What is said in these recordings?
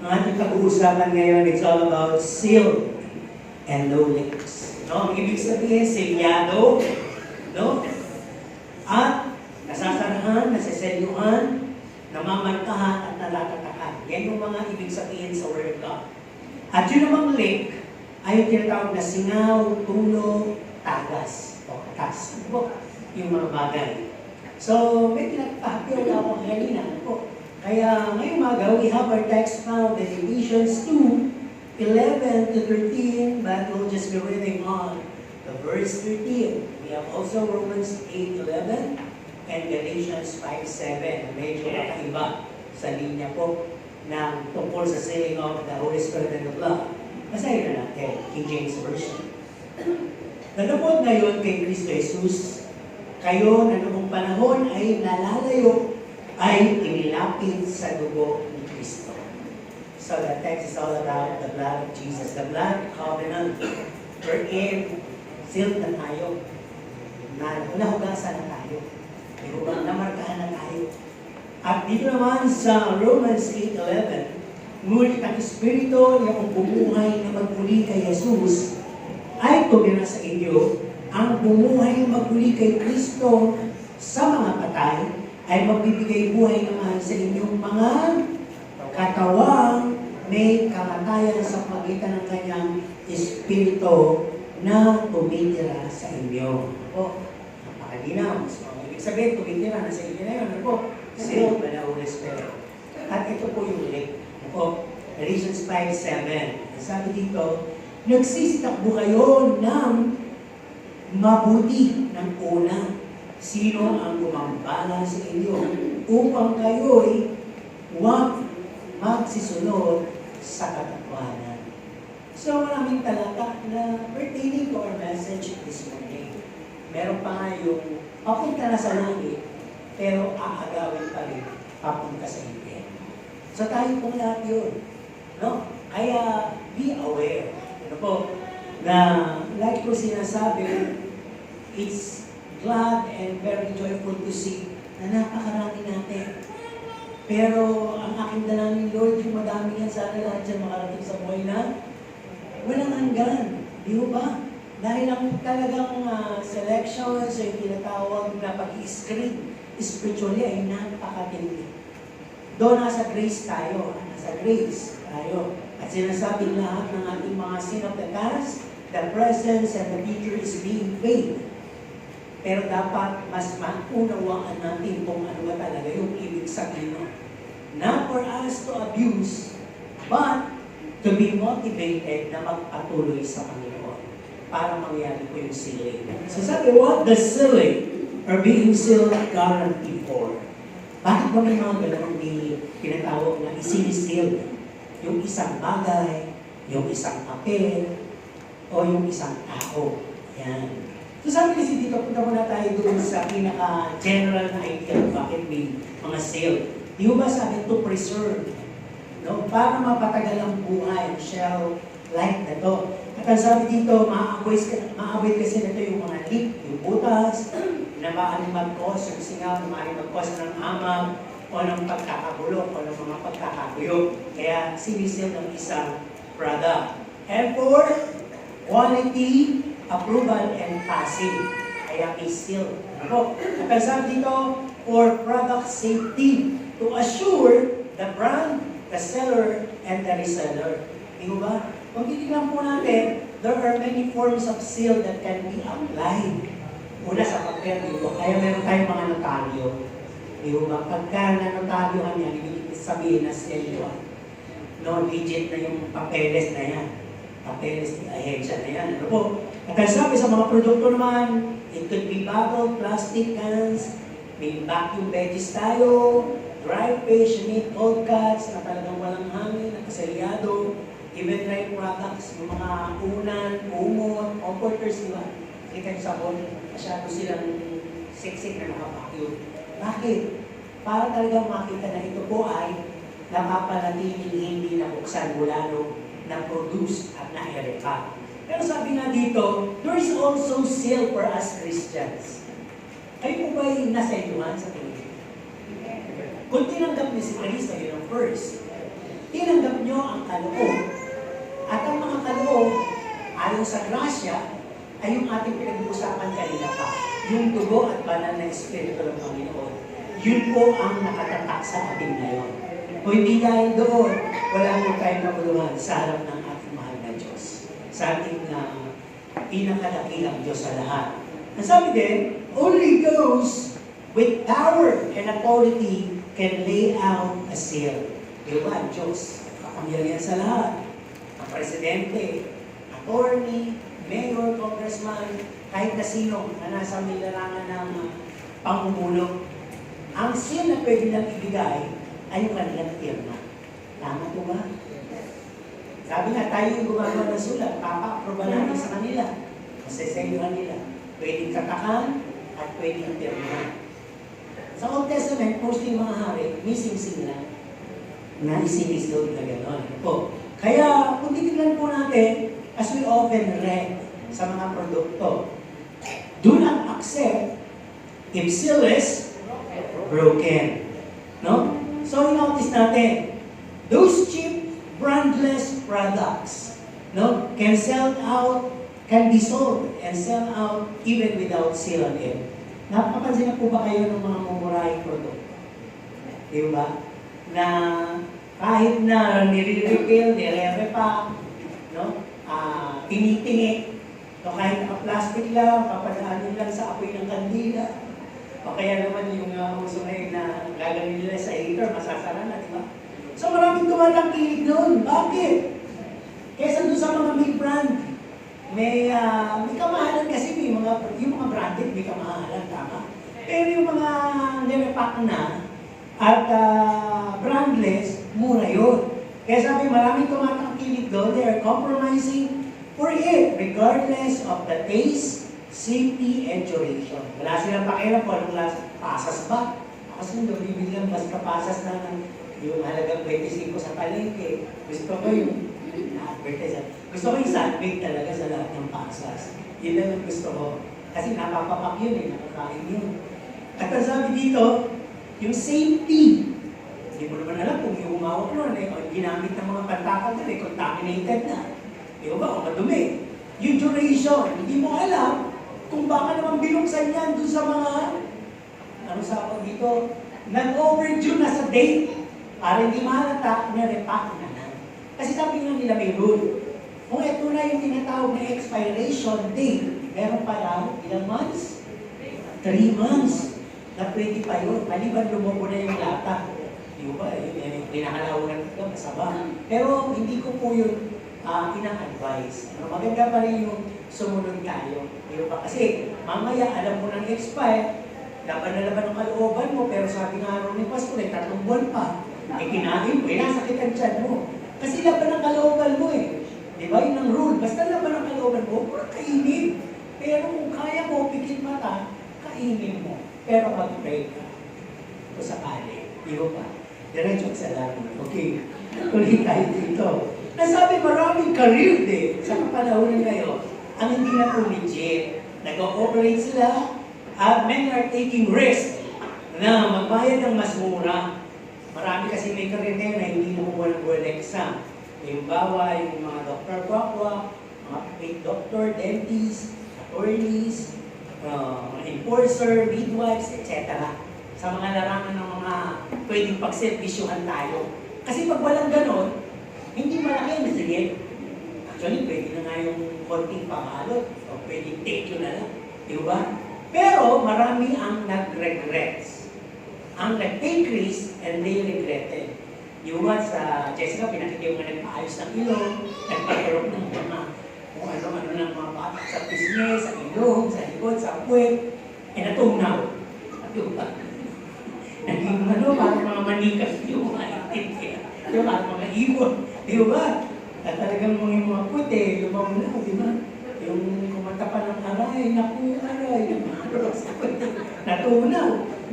Ang ating pag-uusapan ngayon, it's all about sealed and no leaks. No? Ang ibig sabihin, selyado, no? At nasasarahan, nasaselyuhan, namamarkahan at nalatatakan. Yan yung mga ibig sabihin sa Word of God. At yun namang leak ay yung tinatawag na singaw, tulo, tagas, o katas. Ano po? Yung mga bagay. So, may pinagpahapyaw na ako kanina. Ano po? Kaya ngayong umaga, we have our text found in Ephesians 2:11 to 13, but we'll just be reading on the verse 13. We have also Romans 8:11 and Galatians 5:7. Medyo kakaiba sa linya po ng tungkol sa saying of the Holy Spirit and the blood. Basahin na natin, King James Version. Nalapot ngayon kay Kristo Jesus, kayo na noong panahon ay nalalayo, ay inilapit sa dugo ni Kristo. So the text is all about the blood of Jesus, the blood covenant, wherein sealed na tayo, nahugasan na tayo, namarkahan na tayo. At dito naman sa Romans 8:11, ngunit ang Espiritu niyong bumuhay na magmuli kay Jesus ay tumira sa inyo, ang bumuhay magmuli kay Kristo sa mga patay ay magbibigay buhay naman sa inyong mga katawang may kamatayan sa pagitan ng kanyang Espiritu na tumitira sa inyo. O, napakadinaw. So, ibig sabihin, tumitira na sa inyo na yun. Ano po? Sealed by the Holy Spirit. At ito po yung link. Ano po? Galatians 5:7. Sabi dito, nagsisitakbo kayo ng mabuti ng una. Sino ang gumambala sa inyo upang kayo'y huwag magsisunod sa katotohanan. So, maraming talata na pertaining to our message this morning. Meron pa nga yung papunta na sa langit, pero aagawin pa rin papunta sa impyerno. So, tayo pong lahat yun. No? Kaya, be aware. Ano po? Na, like ko sinasabi, it's glad and very joyful to see na napakarami natin. Pero ang aking dalangin, Lord, yung madami yan sana lahat dyan makarating sa buhay na walang hanggan. Di ba? Dahil ang talagang selections ay tinatawag na pag-i-screen spiritually ay napakatindi. Doon nasa grace tayo. Nasa grace tayo. At sinasabi lahat ng ating mga sin of the past, the present and the future is being paid. Pero dapat mas maunawaan natin kung ano ba talaga yung ibig sabihin. Not for us to abuse, but to be motivated na magpatuloy sa Panginoon para mangyari po yung sealing. So sabi, what the sealing or being sealed guarantee for? Bakit ba may mga ganun tinatawag na isiseal? Yung isang bagay, yung isang papel, o yung isang tao. Yan. So sabi kasi dito, punta muna tayo doon sa pinaka-general na idea kung bakit may mga seal. Di ba sabi to preserve? No? Para mapatagal ang buhay, shell life na to. At ang sabi dito, ma-avoid kasi nito yung mga leak, yung butas, na maaaring mag-cause yung singaw, na maaaring mag-cause ng amag, o ng pagkakabulok, o ng mga pagkakaguyo. Kaya sinisil ng isang product. And for quality, approval, and passing. Kaya may seal. Ano? At ang sabi dito, for product safety, to assure the brand, the seller, and the reseller. Di ba? Kung titignan po natin, there are many forms of seal that can be applied. Una sa papel, di ba? Kaya meron tayong mga notaryo. Di ba? Pagka na-notaryohan yan, ibig sabihin na seal yun. No, legit na yung papeles na yan. Papeles ni ahensya na yan. Ano po? At ang sabi sa mga produkto naman, it could be bottle, plastic cans, may vacuum veggies tayo, dry fish, meat, cold cuts, na talagang walang hangin, nakaselyado, even dry products, yung mga unan, umot, comforters, di ba? Kita yung sabon, masyado silang siksik na nakapakyo. Bakit? Para talagang makita na ito po ay napapanatiling hindi nabuksan mula nung na-produce at na-ereka. Pero sabi nga dito, there is also seal for us Christians. Kayo po ba yung nasa inuhan sa tingin? Kung tinanggap niyo si Kristo, yun ang first. tinanggap nyo ang kaloob. At ang mga kaloob, ayon sa grasya, ay yung ating pinag-uusapan kanina pa. Yung dugo at banal na Espiritu ng Panginoon. Yun po ang nakatatak sa ating ngayon. Kung hindi dahil doon, wala po tayong kabuluhan sa harap ng ating mahal na Diyos. Sa ating pinakadakilang Diyos sa lahat. Ang sabi din, only those with power and authority can lay out a seal. Diba? Diyos, kapangyarihan sa lahat. Ang presidente, attorney, mayor, congressman, kahit na sino na nasa nilarangan ng pangumulo. Ang seal na pwede lang ibigay ay yung kanilang firma. Tama po ba? Sabi nga, tayo yung gumagawa ng sulat, papa-aproba natin sa kanila. Masasayuhan nila. Pwedeng katakan at pwedeng firma. Sa Old Testament, mostly mga hari, missing sila na isinis doon na gano'n. Kaya, kung titignan po natin, as we often read sa mga produkto, do not accept if seal is broken. No? So, notice natin, those cheap, brandless products, no, can be sold and sell out even without seal on it. Napapansin na po ba kayo ng mga mumurahing produkto? Di ba? Na kahit na nire-refill, nire-repack, no? Tinitingi, no, kahit plastic lang, papadaanin lang sa apoy ng kandila. O kaya naman yung uso ngayon na gagawin nila sa heater, masasara na, di ba? So maraming tumatangkilik doon. Bakit? Kesa doon sa mga big brand, may kamahalan kasi yung mga branded may kamahalan, tama? Pero yung mga nirepack na at brandless, mura yun. Kaya sabi, maraming tumatangkilik doon, they are compromising for it, regardless of the taste, safety, and duration. Wala silang pakialam kung anong lasa. Pasas ba? Kasi hindi bibili lang basta pasas na yung halagang 25 sa palengke. Gusto ko yung gusto ko yung sandwich talaga sa lahat ng pasas. Yun lang ang gusto ko. Kasi napapapak yun nakakain yun. At ang sabi dito, yung safety. Hindi mo naman alam kung yung humawak nun, ginamit ng mga pantakal na, contaminated na. Di ba? O madumi. Yung duration, hindi mo alam kung baka naman binuksan yan dun sa mga, sa dito, nag-overdue na sa date. Para hindi mahalata, na-repack na lang. Kasi sabi nga nila may rule. Kung ito na yung tinatawag na expiration date, meron pa lang ilang months? 3 months. Na pwede pa yun. Maliban lumobo na yung lata. Di ba? Pinakalawan ito, masama. Pero hindi ko po yun ina-advise. Maganda pa rin yung sumunod tayo. Di ba? Kasi mamaya alam mo nang expire, laban na laban ng kalooban mo, pero sabi nga rin ni Pastor, 3 buwan pa. Kinain mo, nasakit ang tiyan mo. Kasi laban ng kalooban mo Di ba? Yun ang rule. Basta laban ng kalooban mo, pura kainin. Pero kung kaya mo, pikit mata, kainin mo. Pero mag-pray ka. Ito sa kali. Di ba? Diretso sa langit. Okay. Tuloy tayo dito. Nasabi maraming career din sa kapanahon ngayon ang hindi na po legit. Nag-ooperate sila at many are taking risk na magbayad ng mas mura. Marami kasi may career ngayon na hindi nakuha ng world exam. Yung bawa, yung mga doktor kwakwa, mga paid doctor, dentist, attorneys, enforcer, midwives, etc. Sa mga larangan ng mga pwedeng pagservisyuhan tayo. Kasi pag walang ganon, hindi malaki ang sigit. Actually, pwede na nga yung konting pamalot o pwedeng take yun na lang. Di ba? Pero marami ang nag-regrets. Ang nag-take risk and they regretted. Yung sa Jessica, pinakita yung mga nagpaayos ng ilong, nagpaparok ng mga kung ano-ano ng mga bata sa pisngi, sa ilong, sa likod, sa puwet, natunaw. Diba? Naging parang mga manikas yung mga itin. Diba? Parang mga ibon. Diba? At talagang mga puti, lumamunaw, diba? Yung kumanta pa ng aray, naku, aray, natunaw.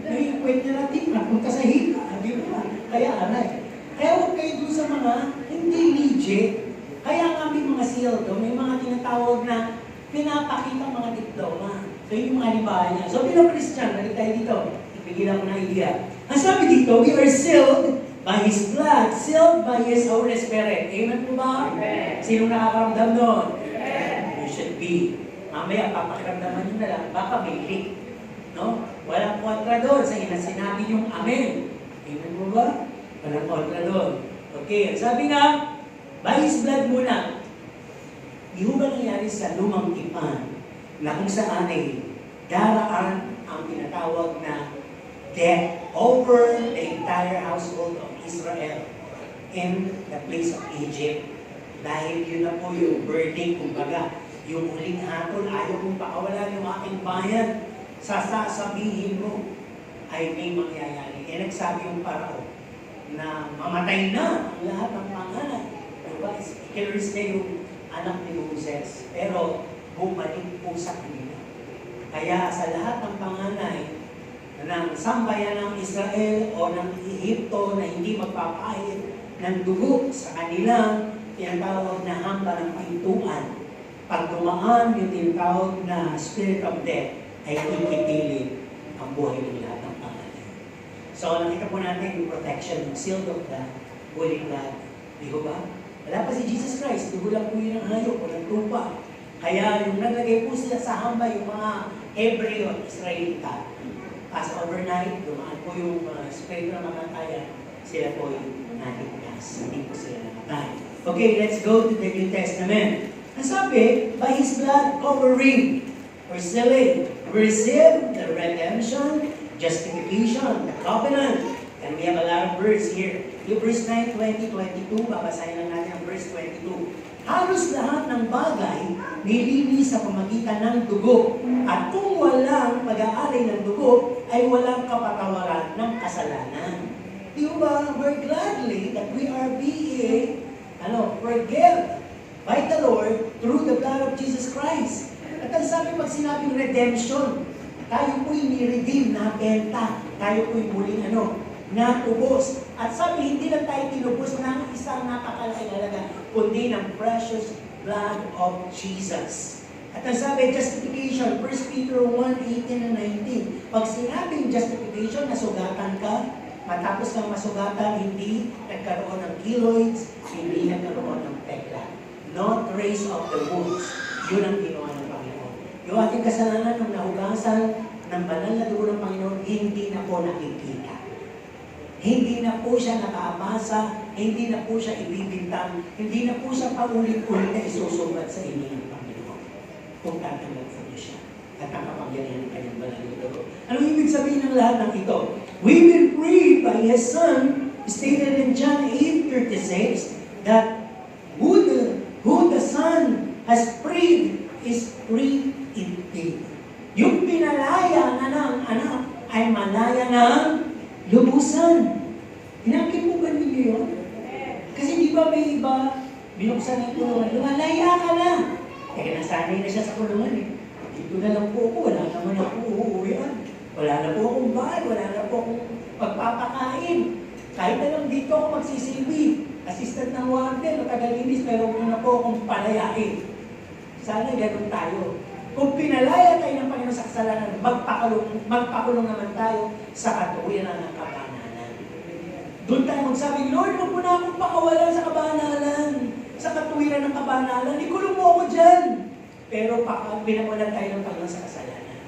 Yung puwet niya natin, napunta sa hika. Diba? Kaya aray. Kaya huwag kayo doon sa mga hindi legit. Kaya nga may mga seal doon, may mga tinatawag na pinapakita mga diploma. So yung mga libahan niya. So bilang Christian, balik tayo dito. Ibigyan ako ng idea. Ang sabi dito, we are sealed by His blood, sealed by His Holy Spirit. Amen po ba? Amen. Sino nakakaramdam doon? Amen. You should be. Mamaya, papakiramdaman nyo na lang, baka may leak. No? Walang kontra doon sa sinabi yung amen. Amen mo ba? Walang kontra doon. Okay, sabi nga, by His blood muna. Di ho ba nangyari sa lumang tipan na kung saan ay daraan ang tinatawag na death over the entire household of Israel in the place of Egypt. Dahil yun na po yung verdict, kumbaga, yung huling hatol, ayaw mong pakawalan yung aking bayan, sasabihin mo ay may mangyayari. E nagsabi yung parao na mamatay na ang lahat ng panganay. Diba? Ikiluris na yung anak ni Moses. Pero bumalik po sa kanila. Kaya sa lahat ng panganay ng sambayan ng Israel o ng Ehipto na hindi magpapahid ng dugo sa kanilang tinatawag na hamba ng pintuan, pag dumaan yung tinatawag na spirit of death, ay ipipilit ang buhay ng lahat ng panganay. So, nakita po natin yung protection ng sealed of blood, holy blood. Di ko ba? Wala pa si Jesus Christ, dugo lang po yun ng hayop o ng tupa. Kaya yung naglagay po sila sa hamba, yung mga Hebreo at Israelita, as overnight, dumaan po yung spirit ng mamatayan, sila po yung naligtas. Hindi po sila namatay. Okay, let's go to the New Testament. Ang sabi, by His blood covering, or sealing, we receive the redemption, justification, the covenant. And we have a lot of verse here. Yung verse 9, 20, 22, babasahin lang natin ang verse 22. Halos lahat ng bagay nilinis sa pamagitan ng dugo. At kung walang pag-aalay ng dugo, ay walang kapatawaran ng kasalanan. Di ba? We're gladly that we are being forgiven by the Lord through the blood of Jesus Christ. At ang sabi pag sinabing redemption, tayo po'y ni-redeem, nabenta, tayo po'y muling natubos. At sabi, hindi lang tayo tinubos ng isang napakalaking halaga, kundi ng precious blood of Jesus. At ang sabi, justification, 1 Peter 1:18 and 19. Pag sinabing justification, nasugatan ka, matapos kang masugatan, hindi nagkaroon ng keloids, hindi nagkaroon ng pekla. No trace of the wounds. Yun ang ginawa ng Panginoon. Yung ating kasalanan nung nahugasan ng banal na dugo ng Panginoon, hindi na po nakikita. Hindi na po siya nakaabasa, hindi na po siya ibibintang, hindi na po siya paulit-ulit na isusugat sa inyo ng Panginoon. Kung tatanggap po niyo siya at ang kapangyarihan ng kanyang banal na dugo. Anong ibig sabihin ng lahat ng ito? We've been freed by His Son, stated in John 8:36, that who the Son has freed is free indeed. Yung pinalaya na ng anak ay malaya ng lubusan. Inakit mo ba ninyo yun? Kasi di ba may iba, binuksan ng kulungan, lumalaya ka na. Nasanay na siya sa kulungan eh. Dito na lang po ako, wala naman ako uuwian. Wala na po akong bahay, wala na po akong pagpapakain. Kahit na lang dito ako magsisilbi. Assistant ng warden o tagalinis, pero huwag na po akong palayain. Sana ganun tayo. Kung pinalaya tayo ng Panginoon sa kasalanan, magpakulong naman tayo sa katuwiran ng kabanalan. Doon tayo magsabi, Lord, huwag mo na akong pakawalan sa kabanalan, sa katuwiran ng kabanalan. Ikulong mo ako dyan. Pero pinawalan tayo ng Panginoon sa kasalanan.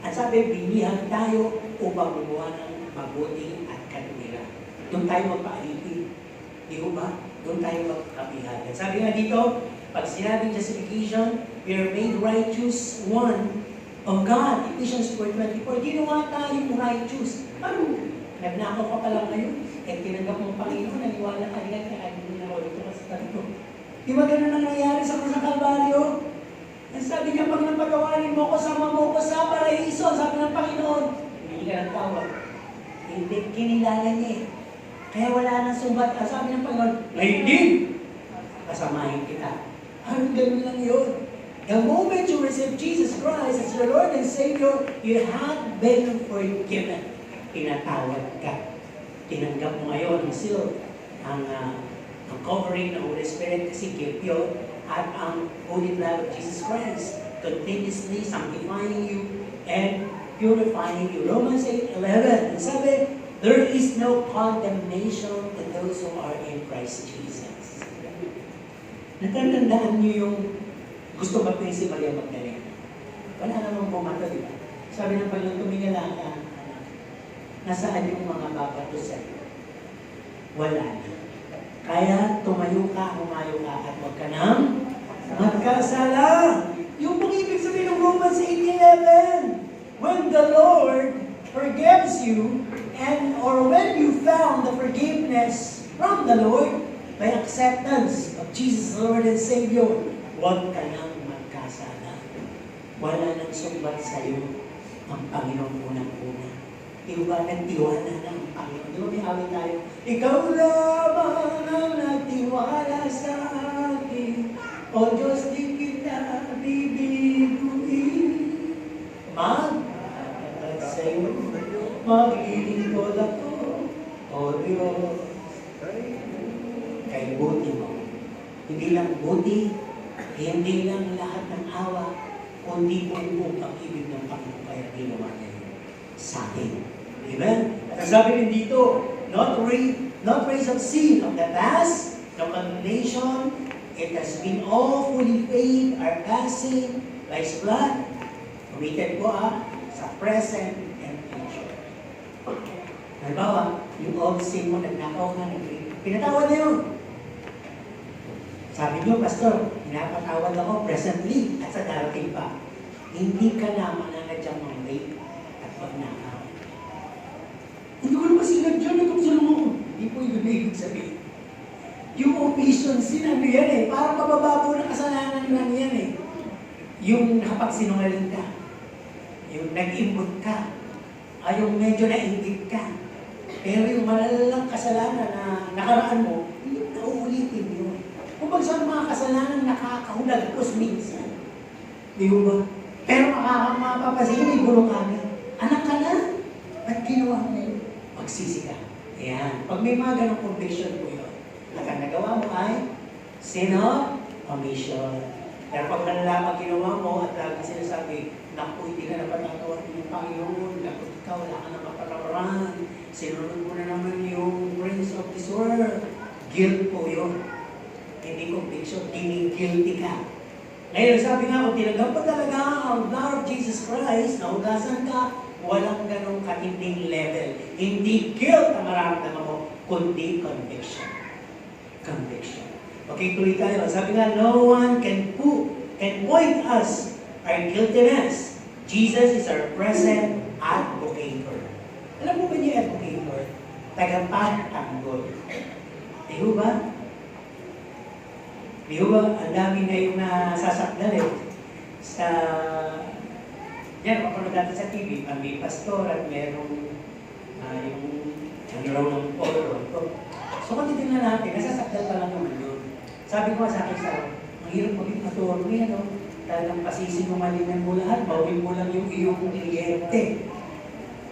At sabi, binihan tayo upang gumawa ng mabuti at katuwiran. Doon tayo magpaalipin. Di ba? Doon tayo magkapihagan. Sabi nga dito, pag sinabing justification, we are made righteous one of God. Ephesians 4:24. Ginawa tayong righteous. Ano? Nagnakaw ka pa lang ngayon. Tinanggap mo ang Panginoon, naniwala ka rin kaya ayaw mo na ako dito kasi tanto. Di ba ganun ang nangyari sa Krus ng Kalbaryo? Ang sabi niya, Panginoon, pagawarin mo ko, sama mo ko sa paraiso. Sabi ng Panginoon, hindi ka ng tawag. Hindi, kinilala niya eh. Kaya wala nang sumbat. Ang sabi ng Panginoon, ngayon din, kasamahin kita. Ano ganun lang yun? The moment you receive Jesus Christ as your Lord and Savior, you have been forgiven. Tinatawad ka. Tinanggap mo ngayon ang seal, ang covering ng Holy Spirit kasi gift yun, at ang Holy Blood of Jesus Christ, continuously sanctifying you and purifying you. Romans 8:11. Sabi, There is no condemnation to those who are in Christ Jesus. Natandaan niyo yung gusto ba si Maria Magdalena? Wala namang bumato, di ba? Sabi ng Panginoon, tumingala ka, nasaan yung mga babatusan? Wala na. Kaya tumayo ka, humayo ka, at huwag ka nang magkasala. Yung pag-ibig sabihin ng Romans 8:11, when the Lord forgives you, or when you found the forgiveness from the Lord by acceptance of Jesus Lord and Savior, huwag ka nang magkasala. Wala nang sumbat sa iyo ang Panginoon unang-una. Iba nagtiwala ng Panginoon. Di ba may awit tayo? Ikaw lamang ang nagtiwala sa akin. O Diyos, di kita bibiguin. Magkakalat sa iyo. Maglilingkod ako. O Diyos. Kay buti mo. Hindi lang buti, hindi lang lahat ng awa, kundi buong pag-ibig ng Panginoon kaya ginawa niya sa atin. Amen? At sabi rin dito, not raise of sin of the past, no condemnation, it has been all fully paid, our passing, by His blood, committed po sa present and future. Halimbawa, yung old sin mo, nagnakaw nga, pinatawad na yun. Sabi niyo, Pastor, pinapatawad ako presently at sa darating pa. Hindi ka na mananadyang mag-rape at magnakaw. Hindi ko naman sinadya na kung sino mo. Hindi po yung ibig sabihin. Yung omission sin, ano yan eh. Parang pabababo na kasalanan lang yan eh. Yung nakapagsinungaling ka. Yung nag-imbot ka. Yung medyo nainggit ka. Pero yung malalang kasalanan na nakaraan mo, hindi mo nauulitin yun. Kung pag sa mga kasalanan nakakahulagpos minsan. Di ba? Pero makapapasin, may gulong kami. Anak ka na? Ba't ginawa mo yun? Magsisi ka. Ayan. Pag may mga ganong conviction po yun, at ang nagawa mo ay sin of omission. Pero pag nalalaman ginawa mo at lagi sinasabi, naku, hindi ka na patatawa ng Panginoon, naku, ikaw, wala ka na mapatawaran, sinunod mo na naman yung prince of this world. Guilt po yun. Hindi conviction, guilty ka. Ngayon, sabi nga, kung tinanggap pa talaga ang blood of Jesus Christ, nahugasan ka, walang ganong katinding level. Hindi guilt ang mararamdaman mo, kundi conviction. Conviction. Okay, tuloy tayo. Sabi nga, no one can point us our guiltiness. Jesus is our present advocator. Alam mo ba niya advocator? Tagapagtanggol. Di ba? Di ba? Ang dami na yung nasasakdal eh. Yan, kapag natin sa TV, may pastor at merong yung ano raw ng polo. So kung titignan natin, nasasakdal pa lang naman yun. Sabi ko sa akin ang hirap maging attorney, ano? Talagang pasisinungalingan mo lahat, bawin mo lang yung iyong kliyente.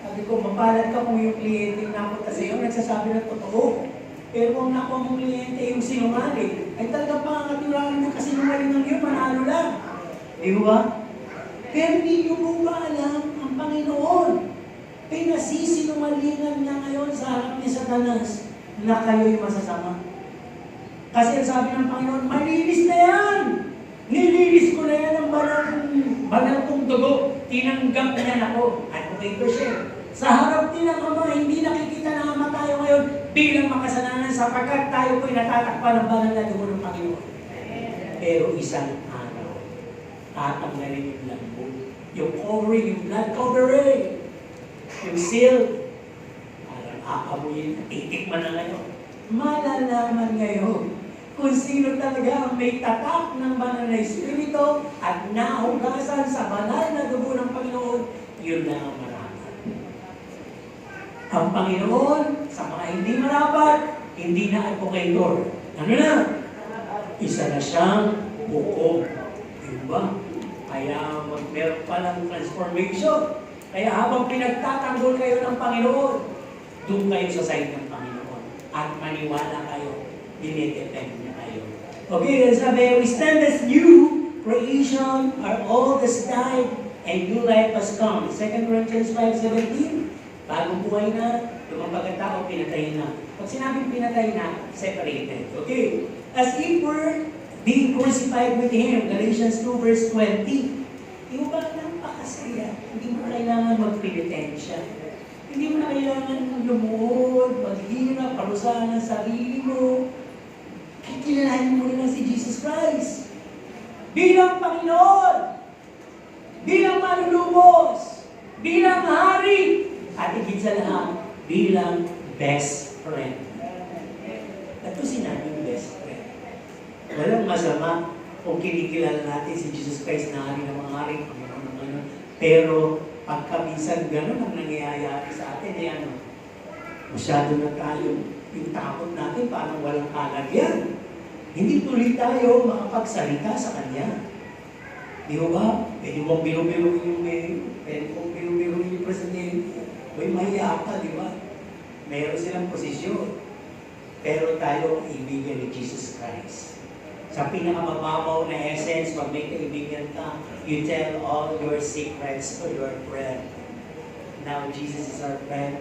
Sabi ko, mapalad ka kung yung kliyente na napunta sa iyo, nagsasabi ng totoo. Pero kung nakuha mong kliyente yung sinungaling, ay talagang pangangatulangan ng kasinungalingan yun, manalo lang. Di ba? Pero hindi nyo po ba alam ang Panginoon? Pinasisinungalingan niya ngayon sa harap ni Satanas na kayo'y masasama. Kasi ang sabi ng Panginoon, malinis na yan! Nililis ko na yan ang banal kong dugo. Tinanggap niya ako. Advocator siya. Sa harap din ng Ama, hindi nakikita na Ama tayo ngayon bilang makasalanan sapagkat tayo po'y natatakpan ng banal na dugo ng Panginoon. Pero isang araw, tatanggalin yung lambo. Yung covering, yung blood covering. Yung seal. Parang aamuyin, titikman na ngayon. Malalaman ngayon kung sino talaga ang may tatak ng banal na Espiritu at nahugasan sa banal na dugo ng Panginoon, yun na ang marapat. Ang Panginoon, sa mga hindi marapat, hindi na advocator. Ano na? Isa na siyang buko. Diba? Kaya meron palang transformation. Kaya habang pinagtatanggol kayo ng Panginoon, doon kayo sa side ng Panginoon. At maniwala kayo, dinidepend niya kayo. Okay, then sabi, we stand as new creation, our old has died, and new life has come. 2 Corinthians 5:17, bagong buhay na, lumabas pagkatao, pinatay na. Pag sinabing pinatay na, separated. Okay? As if we're being crucified with Him. Galatians 2 verse 20. Di ba napakasaya? Hindi mo kailangan magpilitensya. Hindi mo na kailangan lumuhod, maghirap, parusahan ang sarili mo. Kikilalanin mo lang si Jesus Christ. Bilang Panginoon, bilang manunubos, bilang hari, at higit sa lahat, bilang best friend. Ito sinabing best friend. Walang masama kung kinikilala natin si Jesus Christ na hari ng mga hari, Panginoon ng ano. Pero pagka minsan gano'n ang nangyayari sa atin, masyado na tayo, yung takot natin parang walang kalagyan. Hindi tuloy tayo makapagsalita sa Kanya. Di ba? Pwede mong biru-biruin yung mayor, pwede mong biru-biruin yung presidente. May mahiya ka, di ba? Meron silang posisyon. Pero tayo ang kaibigan ni Jesus Christ. Sa pinakamababaw na essence, pag may kaibigan ka, you tell all your secrets to your friend. Now, Jesus is our friend.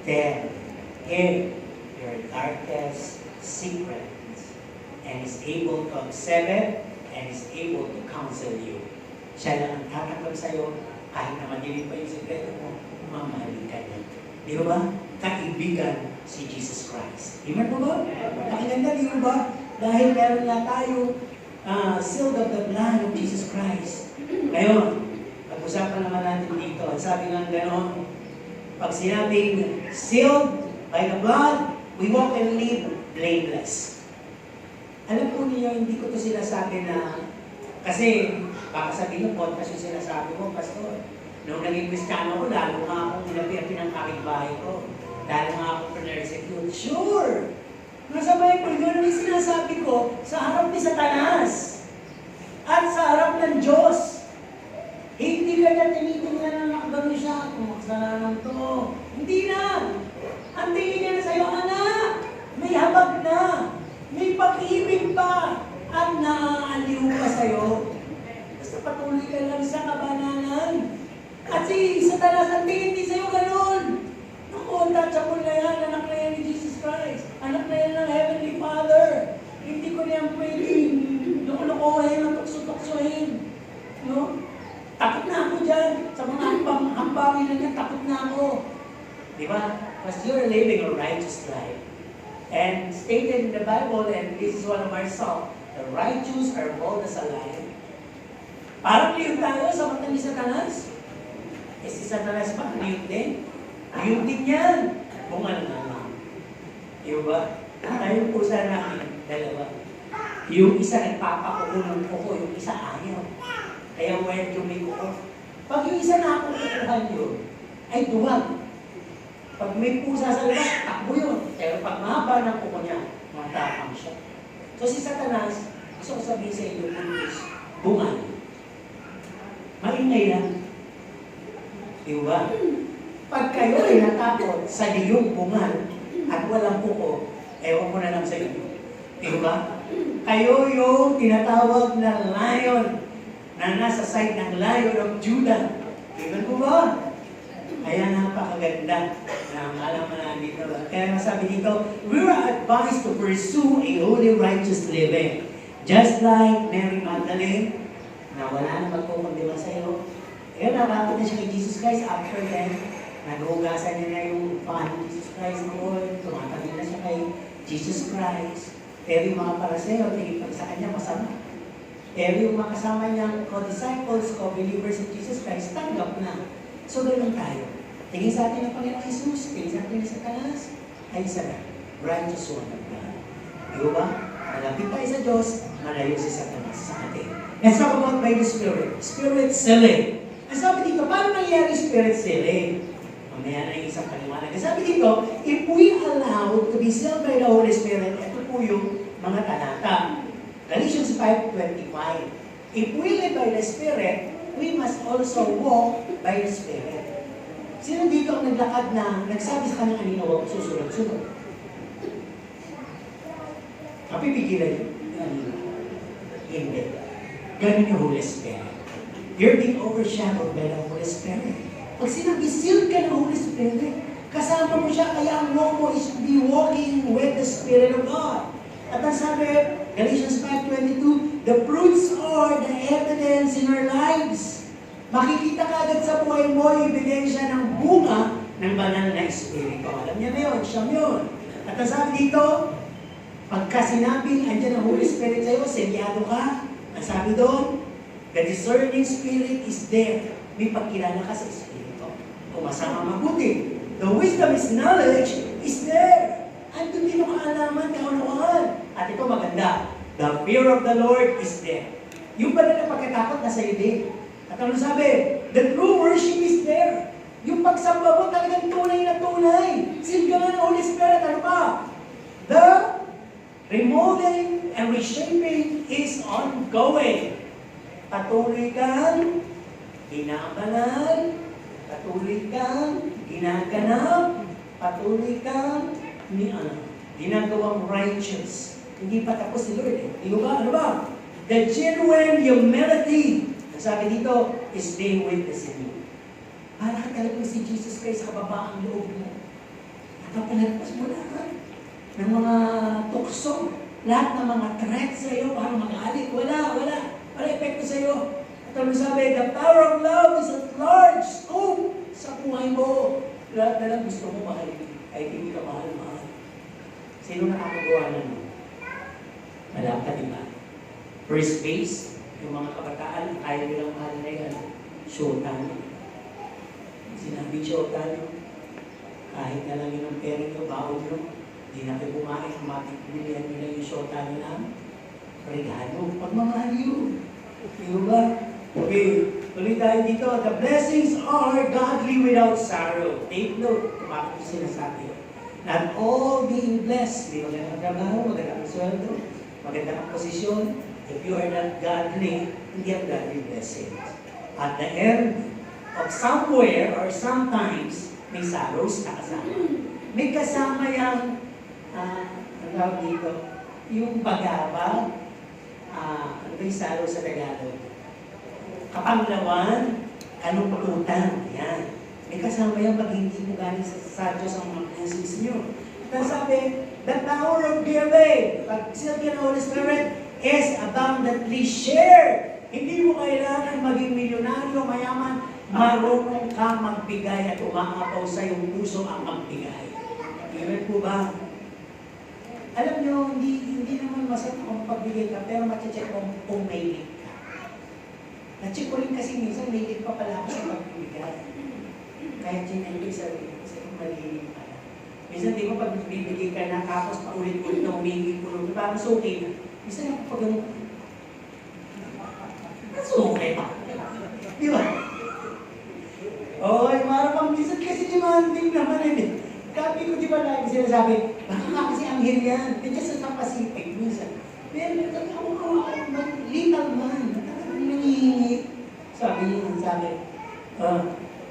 Tell Him your darkest secrets. And He's able to accept it, and He's able to counsel you. Siya lang ang tatanggap sa'yo, kahit na madilim pa yung sekreto mo, mamahalin ka niya. Di ba? Kaibigan si Jesus Christ. Amen po ba? Nakaganda, di ba? Dahil meron na tayo sealed of the blood of Jesus Christ. Ngayon, pag-usapan naman natin dito. At sabi nga gano'n, pag sinabing sealed by the blood, we walk and live blameless. Alam po niyo, hindi ko ito sinasabi na, kasi baka sabihin mo, podcast yung sinasabi mo, Pastor. Nung naging Kristiyano ko, lalo nga akong nilapiatin ng kapitbahay ko. Lalo nga akong persecute. Sure! Nasa Bible, gano'n yung sinasabi ko sa harap ni Satanas at sa harap ng Diyos. Hindi ka niya tinitingnan na nakagano siya. Kung magsalanan to. Hindi na. Ang tingin niya na sa'yo, anak, may habag na. May pag-ibig pa. At naaaliw pa sa'yo. Basta patuloy ka lang sa kabananan. At si Satanas, ang tingin din sa'yo gano'n. Naku, untouchable na yan. Anak na yan ni Jesus Christ. Anak na yan ng Heavenly Father. Hindi ko niyan pwedeng loko-lokohin at tukso-tuksohin. No? Takot na ako dyan. Sa mga hambangin na niya, takot na ako. Di ba? Because you're living a righteous life. And stated in the Bible, and this is one of our songs, the righteous are bold as a lion. Parang liyong tayo sa mata ni Satanas. Eh si Satanas ba? Liyong din? Liyong din yan. Kung ano naman. Di ba? Tayo pusa namin, dalawa. Yung isa nagpapakuko ng kuko, yung isa ayaw. Kaya when yung may kuko. Pag yung isa nakukukuhan yun, ay duwag. Pag may pusa sa labas, takbo yun. Pero pag mahaba ng kuko niya, matapang siya. So si Satanas, gusto ko sabihin sa inyo, bungal. Maingay lang. Diba? Pag kayo ay natakot sa liyong bungal at walang kuko, ewan ko na lang sa inyo. Diba? Kayo yung tinatawag na lion na nasa side ng Lion of Judah. Diba po ba? Kaya napakaganda na malaman na dito. Kaya nasabi dito, we are advised to pursue a holy, righteous living. Just like Mary Magdalene, na wala na magkukundiba sa iyo. Kaya nakakot na siya kay Jesus Christ. After then, naghugasan niya na yung paan ni Jesus Christ noon. Tumatangin na siya kay Jesus Christ. Pero yung mga Pariseo, tingin pa sa kanya masama. Pero yung mga kasama niyang co-disciples, co-believers of Jesus Christ, tanggap na. So, ganoon tayo. Tingin sa atin ng Panginoon Jesus, tingin sa atin ng Satanas, ay isa na. Righteous one of God. Di ba? Malapit tayo sa Diyos, malayo si Satanas sa atin. Let's talk about by the Spirit. Spirit sealing. Ang sabi dito, paano nangyari Spirit sealing? Mamaya na yung isang paliwanag. Ang sabi dito, if we allow to be sealed by the Holy Spirit, ito po yung mga talata. Galatians 5:25. If we live by the Spirit, we must also walk by the Spirit. Sino dito ang naglakad na nagsabi sa kanyang kanina, huwag susunod-sunod? Kapipigilan yun. Hindi. Ganun yung Holy Spirit. You're being overshadowed by the Holy Spirit. Pag sinabi, sealed ka ng Holy Spirit, Kasama mo siya, kaya ang walk mo is be walking with the Spirit of God. At ang sabi, Galatians 5:22, the fruits are the evidence in our lives. Makikita ka agad sa buhay mo yung ebidensya ng bunga ng banal na Espiritu. Alam niya na yun, siyam yun. At ang sabi dito, pagka sinabing andyan ang Holy Spirit sa'yo, selyado ka. Ang sabi doon, the discerning spirit is there. May pagkilala ka sa Espiritu. Kung masama mabuti. The wisdom is knowledge is there. Andun din ang kaalaman, kaunawaan. At ito maganda. The fear of the Lord is there. Yung banal na pagkatakot nasa iyo din. At ano sabi? The true worship is there. Yung pagsamba mo talagang tunay na tunay. Silga nga ng Holy Spirit. Ano pa? The remolding and reshaping is ongoing. Patuloy kang binabanal, patuloy kang ginaganap, patuloy kang ginagawang righteous. Hindi pa tapos si Lord. Di ba? Ano ba? The genuine humility, ang sabi dito, is being witnessed in you. Para ka talagang si Jesus Christ sa kababaang loob mo. At pinagpas mo lahat ng mga tukso, lahat ng mga threats sa iyo, para magalit. Wala epekto sa iyo. At ano sabi, the power of love is at large scope sa buhay mo. Lahat na lang gusto mo mahalin, kahit hindi ka mahal. Sino nakakagawa na mo? Wala ka, di ba? First base, yung mga kabataan, ayaw nilang mahal na yan. Showtime. Sinabi showtime, kahit na lang yun ang pera nyo, baon nyo, di na kayo kumain, matikbilihan nila yung showtime na regalo. Pagmamahal yun. Di ba? Okay, tuloy tayo dito. The blessings are godly without sorrow. Take note kung bakit yung sinasabi yun. Not all being blessed. Di magandang trabaho, magandang sweldo, magandang posisyon. If you are not godly, hindi ang godly blessings. At the end of somewhere or sometimes, may sorrows na kasama. May kasama yung, ang tawag dito, yung bagabag, ano yung sorrow sa Tagalog? Kapanglawan, kalungkutan, yan. May kasama yan pag hindi mo galing sa Diyos ang mga blessings nyo. At sabi, the power of giving, pag silken Holy Spirit, is abundantly shared. Hindi mo kailangan maging milyonaryo, mayaman, marunong ka magbigay at umaapaw sa iyong puso ang magbigay. Ganun po ba? Alam nyo, hindi naman masarap kung pagbigay ka, pero machecheck mo kung may link ka. Na-check ko rin kasi minsan may link pa pala ako sa pagbibigay. Kahit yun ko sa malilim pala. Minsan di ko pag bibigay ka na, tapos paulit-ulit na umingin ko, parang okay na. Minsan ako pag ganun, that's okay pa. Di ba? Oy, marapang minsan kasi demanding naman eh. Kapi ko di ba lagi sinasabi, baka nga kasi ang yan. Kaya sa Pacific, minsan. Pero ako little man, nangihingi. Sabi niya,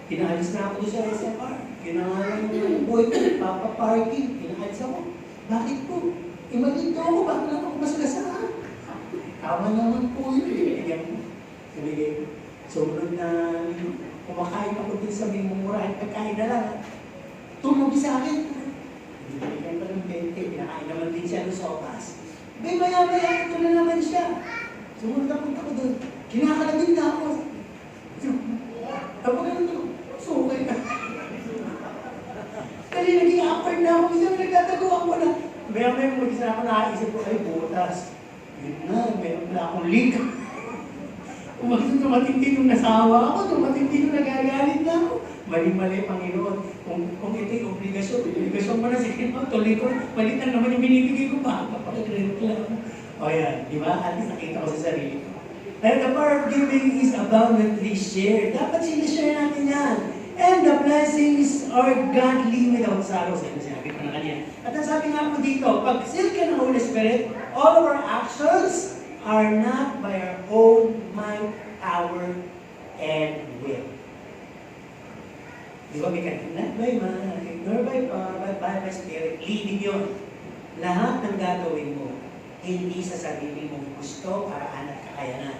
pinaalis na ako sa SFR. Pinangalan ng boy ko, papaparking. Pinaalis ako. Bakit po? Malito ako, bakit lang ako masagasaan? Tama naman po yun. Binigyan ko. Sumunod na kumakain ako din sa may mumurahin. Pagkain na lang. Tumubi sa akin. Binigyan ko ng 20. Pinakain naman din siya doon sa opas. May maya-maya, ito na naman siya. Sumunod na punta ko doon. Kinakalabit na ako. Tapos ganun ako. Sukay ka. Kali naging awkward na ako. Minsan nagtataguan ko na. Maya-maya mo isa ako nakaisip ko, ay butas. Yun na, meron pala akong leak. Dumating din yung nasawa ako, dumating din yung nagagalit na ako. Mali-mali, Panginoon. Kung ito yung obligasyon mo na sige mo, tuloy ko, balikan naman yung binibigay ko pa. Kapag-credit lang. O yan, di ba? At least nakita ko sa sarili ko. And the power of giving is abundantly shared. Dapat sinishare natin yan. And the blessings are godly without sorrow. Sinabi ko na kanina. At ang sabi nga po dito, pag seal ka ng Holy Spirit, all of our actions are not by our own might, power, and will. Di ba may kanina? Not by might, nor by power, but by my spirit. Leading yun. Lahat ng gagawin mo, hindi sa sarili mong gusto, paraan at kakayanan.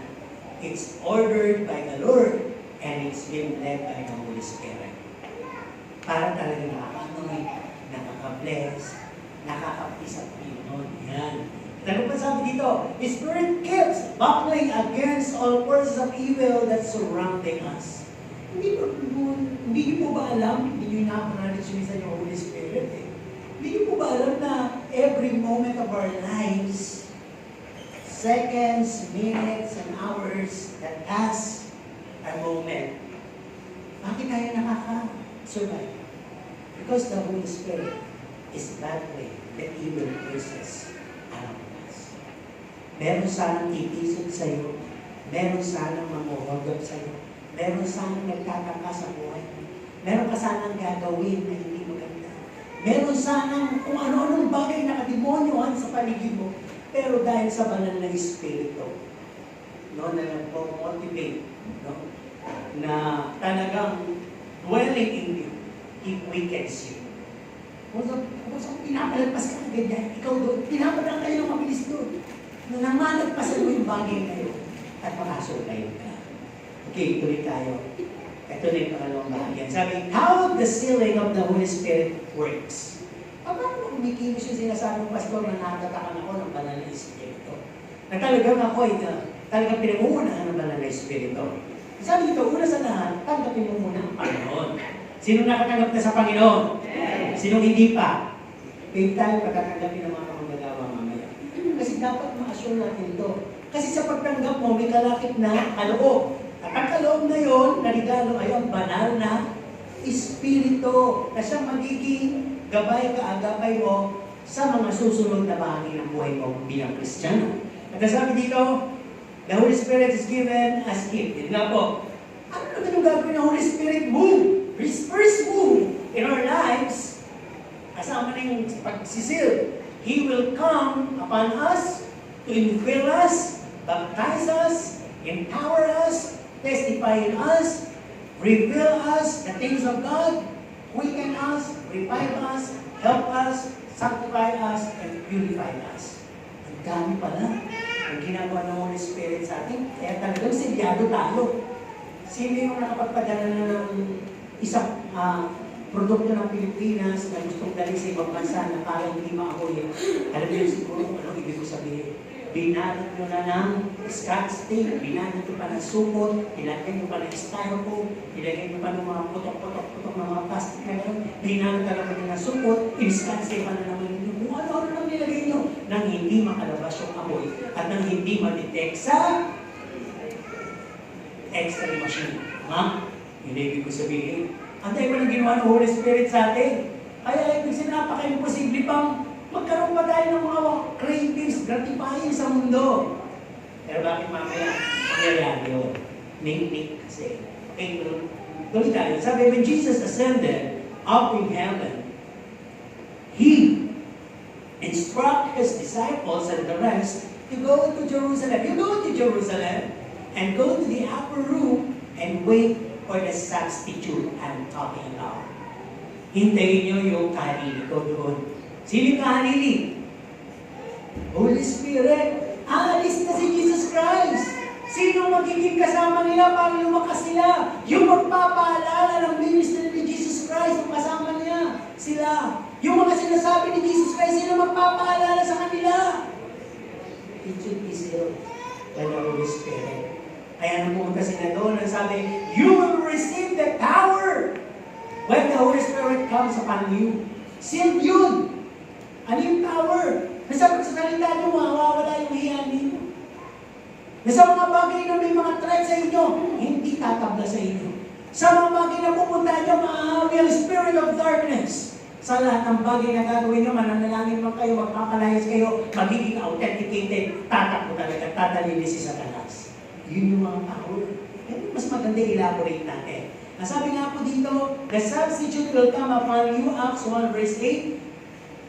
It's ordered by the Lord, and it's being led by the Holy Spirit. Para talaga nakakano, nyo'y nakaka-bless, nakaka-peace at Panginoon. Yan. Ano pa sabi dito? His Spirit keeps battling against all forces of evil that surrounding us. Hindi niyo po ba alam, hindi niyo nakaka-knowledge minsan yung Holy Spirit eh. Hindi niyo po ba alam na every moment of our lives, seconds, minutes, and hours that pass a moment, bakit tayo nakaka-survive? Because the Holy Spirit is battling the evil forces around us. Meron sanang titisod sa'yo, meron sanang mamuhold up sa'yo, meron sanang nagtataka sa buhay mo, meron ka sanang gagawin na hindi maganda, meron sanang kung ano-anong bagay na kademonyohan sa paligid mo, pero dahil sa banal na Espiritu, no, na nagpo-motivate, no, na talagang dwelling in you, it weakens you. Kung saan pinapalagpas ka ganyan, ikaw doon, pinapadang kayo ng mabilis doon. Na namalagpasan mo yung bagay na yun at makasulayin ka. Okay, tuloy tayo. Ito na yung pangalawang bahagyan. Sabi, how the sealing of the Holy Spirit works. Paano kumikilos yung sinasabi ng pastor na nakatatakan ako ng banal na Espiritu? Na talagang ako ay talagang pinag-uunahan ng banal na Espiritu. Sabi dito, una sa lahat, tanggapin mo muna ang Panginoon. Sino nakatanggap na sa Panginoon? Yes. Sino hindi pa? Pwede tayo pagkatanggapin ng mga kamagagawa mamaya. Kasi dapat ma-assure natin ito. Kasi sa pagtanggap mo, may kalakip na kaloob. At ang kaloob na yon, narigalo ay ang banal na Espiritu na siyang magiging gabay kaagapay mo sa mga susunod na bahagi ng buhay mo bilang Kristiyano. At sabi dito, the Holy Spirit is given as gift. Yun nga po. Ano naman yung gagawin ng Holy Spirit? Move! His first move in our lives, kasama na yung pagsisil. He will come upon us to infill us, baptize us, empower us, testify in us, reveal us the things of God, quicken us, revive us, help us, sanctify us, and purify us. Ang dami pala ang ginagawa ng Holy Spirit sa atin. Kaya talagang silyado tayo. Sino yung nakapagpadala na ng isang produkto ng Pilipinas na gustong dali sa ibang bansa na parang hindi maahoy? Alam niyo siguro kung ano ibig ko sabihin. Binalot nyo na ng scotch tape, binalot nyo pa ng sumot, nilagay nyo pa ng styrofoam, nilagay nyo pa ng mga putok-putok-putok ng mga plastic na gano'n, binalot na naman nyo ng sumot, in-scotch tape pa na naman nyo, kung ano-ano lang nilagay nyo, nang hindi makalabas yung amoy at nang hindi ma-detect sa X-ray machine. Ha? Yun ibig ko sabihin. Antay mo lang ginawa ng Holy Spirit sa atin. Kaya ibig sabihin, napaka-imposible pang magkaroon pa tayo ng mga cravings, gratifying sa mundo. Pero bakit mamaya mangyayari yun? Ning-ning kasi. Okay, tuloy tayo. Sabi, when Jesus ascended up in heaven, He instructed His disciples and the rest to go to Jerusalem. You go to Jerusalem and go to the upper room and wait for the substitute I'm talking about. Hintayin nyo yung kahalili ko doon. Sino yung kahalili? Holy Spirit. Aalis na si Jesus Christ. Sino magiging kasama nila para lumakas sila? Yung magpapaalala ng ministry ni Jesus Christ, yung kasama niya. Sila. Yung mga sinasabi ni Jesus Christ, sino magpapaalala sa kanila? It should be sealed by the Holy Spirit. Kaya nung pumunta sila doon, ang sabi, you will receive the power when the Holy Spirit comes upon you. Sealed yun. Ano yung power? Nasa pagsasalita nyo, mawawala yung hiyan ninyo. Nasa mga bagay na may mga threat sa inyo, hindi tatabla sa inyo. Sa mga bagay na pupunta nyo, maahawi ang spirit of darkness. Sa lahat ng bagay na gagawin nyo, mananalangin mo kayo, magpapalayas kayo, magiging authenticated, tatakbo talaga, tatalili si Satanas. Yun yung mga power. Kaya mas maganda elaborate natin. Nasabi nga po dito, the substitute will come upon you, Acts 1 verse 8.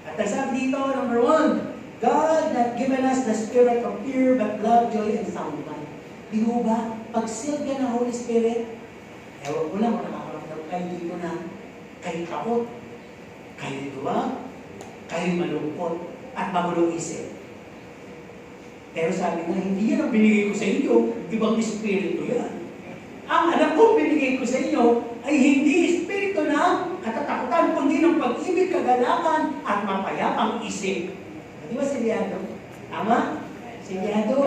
At nasabi dito, number 1, God not given us the spirit of fear, but love, joy, and sound mind. Di mo ba, pag sealed ka ng Holy Spirit, ewan ko lang, nakakaramdam kayo dito na kayo takot, kayo duwa, kayo malungkot, at magulong isip. Pero sabi nga, hindi yan ang binigay ko sa inyo, ibang espiritu yan. Ang alam kong binigay ko sa inyo ay hindi espiritu na katatakutan, kundi ng pag-ibig, kagalakan, at mapayapang isip. Di ba silyado? Tama? Silyado.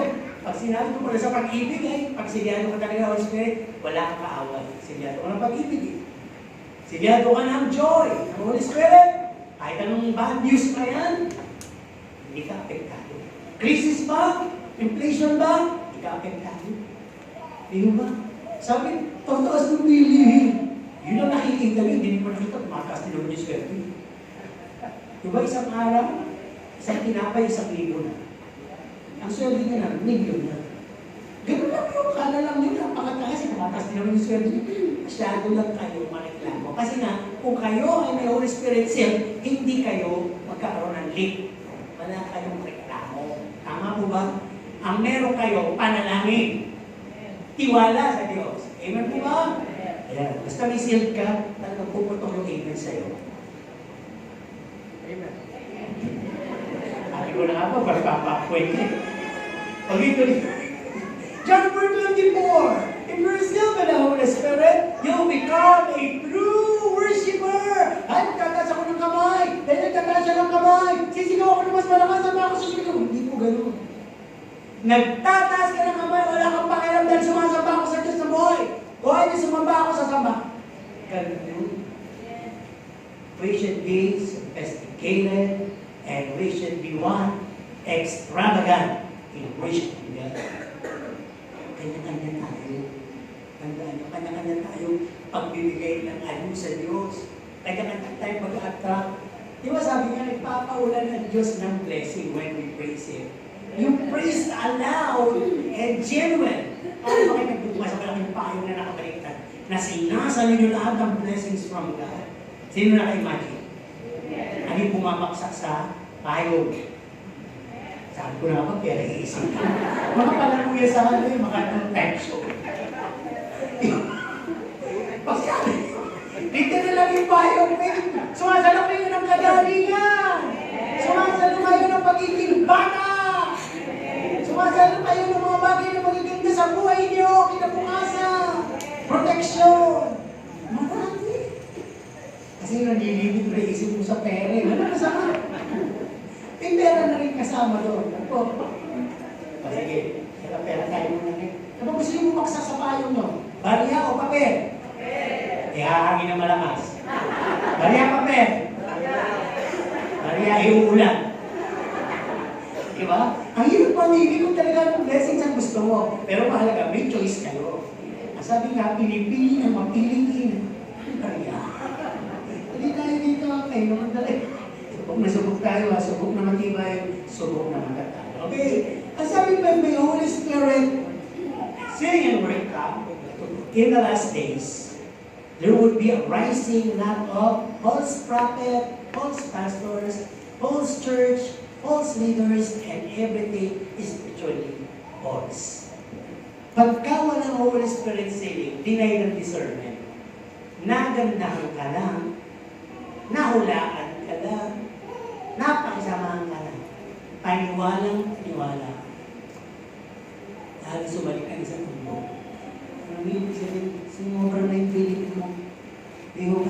Pag sinabi ko pala sa pag-ibig, pag silyado ka talaga Holy Spirit, wala kang kaaway. Silyado ka ng pag-ibig Silyado ka ng joy, ng Holy Spirit. Kahit anong bad news pa yan, hindi ka apektado. Crisis ba? Inflation ba? Hindi ka apektado. Hindi ba? Sabi, tataas ng bilihin. Yun ang nakikita nyo, hindi mo nakita, mataas din naman yung swerte. Diba isang araw, isang tinapay, 1,000 na. Ang swerte niya na, million na. Ganun lang yung kala lang nyo, napakataas, mataas din naman yung swerte. Masyado lang kayo mareklamo. Kasi nga, kung kayo ay may Holy Spirit seal, hindi kayo magkakaroon ng leak. Wala kayong reklamo. Tama po ba? Ang meron kayo, panalangin. Tiwala sa Diyos. Amen po ba? Ayan. Basta may sealed ka, talagang puputok yung amen sa'yo. Amen. Sabi ko na nga po, pagpapakway ka. Pag ito, John 4:24, if you're sealed by the Holy Spirit, you'll become a true worshiper. Ay, nagtataas ako ng kamay. Dahil nagtataas siya ng kamay. Sisigaw ako ng mas malakas na ako sa sigaw. Hindi po ganun. Nagtataas ka ng kamay, wala kang pakialam dahil sumasamba ako sa Diyos na buhay. O ay, di sumamba ako sa samba. Ganun. We should be sophisticated and we should be one extravagant in worshiping God. Kanya-kanya tayo. Tandaan nyo, kanya-kanya tayo pagbibigay ng ano sa Diyos. Kanya-kanya tayo mag-attract. Di ba sabi nga, nagpapaulan ng Diyos ng blessing when we praise Him. Yung praise aloud and genuine. Kaya ba kayo nagbubukas sa malaking payong na nakabaliktad na sinasalo nyo lahat ng blessings from God? Sino naka-imagine? Ano yung bumabaksak sa payong? Sabi ko na ako, kaya nag-iisip ko. Mga palakuya sa ano yung maka-contention. Pagsabi, dito na lang yung payong. Sumasalo kayo ng kagalingan. Sumasalo kayo ng pagiging bata. Sumasalo kayo ng mga bagay na magiging sa buhay niyo, kinabukasan, protection. Marami. Kasi nalilibig na isip mo sa pere. Ano kasama? May pera na rin kasama doon. Ako. Sige, kaya pera tayo muna rin. Kapag gusto nyo bumaksak sa payong nyo, barya o papel? Papel. Ihahangin na malakas. Barya papel? Barya iuulan. Diba? Ang hirap pamili kung talaga ng blessings ang gusto mo. Pero mahalaga, may choice kayo. Sabi nga, pinipili ng mapiling barya. Hindi tayo dito, kayo naman dali. Subok na subok tayo, subok na matibay, subok na matatalo. Okay? Ang sabi pa, may Holy Spirit, saying and wake up, in the last days, there would be a rising not of false prophet, false pastors, false church, false leaders, and everything is spiritually false. Pagka walang Holy Spirit saying, deny ng discernment, nagandahan ka lang, nahulaan ka lang, napakisamahan ka lang, paniwalang-paniwala. Dahil sumalik ka sa mundo. Ano yung sabihin, sumobra na yung pilit mo. Di ba?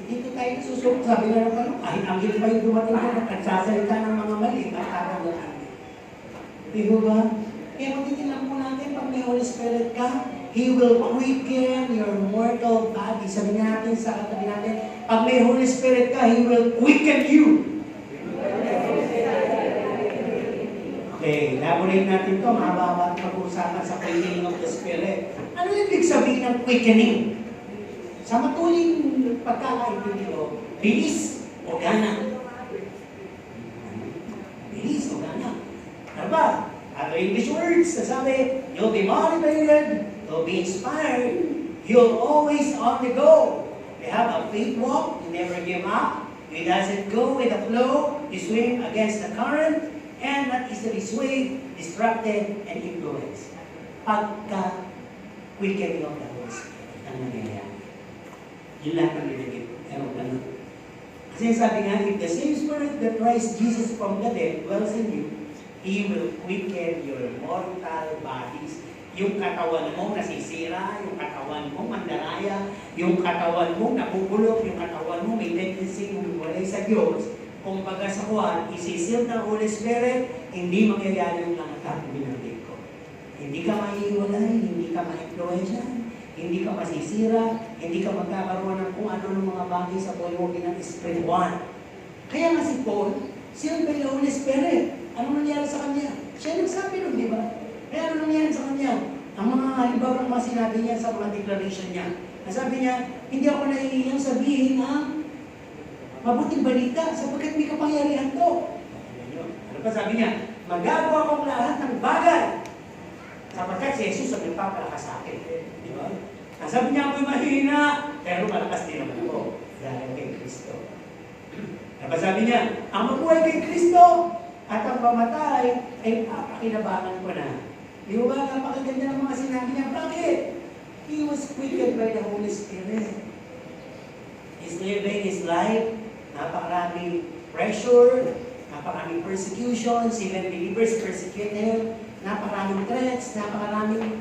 Dito tayo susok, sabi na naman, kahit angil pa yung dumating ko, nagsasalita ng mga mali, matatanggatan. Di ba? Kaya magtitignan po natin, pag may Holy Spirit ka, He will quicken your mortal body. Sabi natin sa katabi natin, pag may Holy Spirit ka, He will quicken you. Okay, elaborate natin ito, mahaba pag-uusapan sa quickening of the Spirit. Ano yung ibig sabihin ng quickening? Sa matuling pagkakaintindi ko, bilis o gana. Bilis o gana. Ano ba? Other English words, sasabi, you'll be motivated, you'll be inspired, you'll always on the go. You have a faith walk, you never give up, you doesn't go with the flow, you swim against the current, and not easily swayed, distracted, and influenced. Pagka-quickening of the Holy Spirit, ang nangyayari. Yun lang ang nilagay ko. Ano? Kasi sabi nga, if the same Spirit that raised Jesus from the dead dwells in you, He will quicken your mortal bodies Yung katawan mo nasisira, yung katawan mo mandaraya, yung katawan mo nabubulok, yung katawan mo may tendency humiwalay sa Diyos. Kung baga sa kuwan, isisil ng Holy Spirit, hindi mangyayari yung lahat ang binanggit ko. Hindi ka maiiwalay, hindi ka ma-influensya, hindi ka masisira, hindi ka magkakaroon ng kung ano ng mga bagay sa buhay mo ng espiritual. Kaya nga si Paul, siya ba yung Holy Spirit? Ano nangyari sa kanya? Siya nagsabi nun, di ba? Kaya ano nangyari sa kanya? Ang mga halimbawa mga sinabi niya sa mga declaration niya. Nasabi niya, hindi ako nahihiyang sabihin ang mabuting balita sapagkat may kapangyarihan to. Ano pa sabi niya? Magagawa kong lahat ng bagay sapagkat si Jesus ang nagpapalakas sa akin. Di ba? Nasabi niya ako'y mahina, pero malakas din naman ako dahil kay Kristo. Ano pa sabi niya? Ang mabuhay kay Kristo at ang pamatay ay papakinabangan ko na. Di ba? Napakaganda ng mga sinabi niya. Bakit? He was quickened by the Holy Spirit. He's living his life. Napakaraming pressure, napakaraming persecutions, even believers persecute him. Napakaraming threats, napakaraming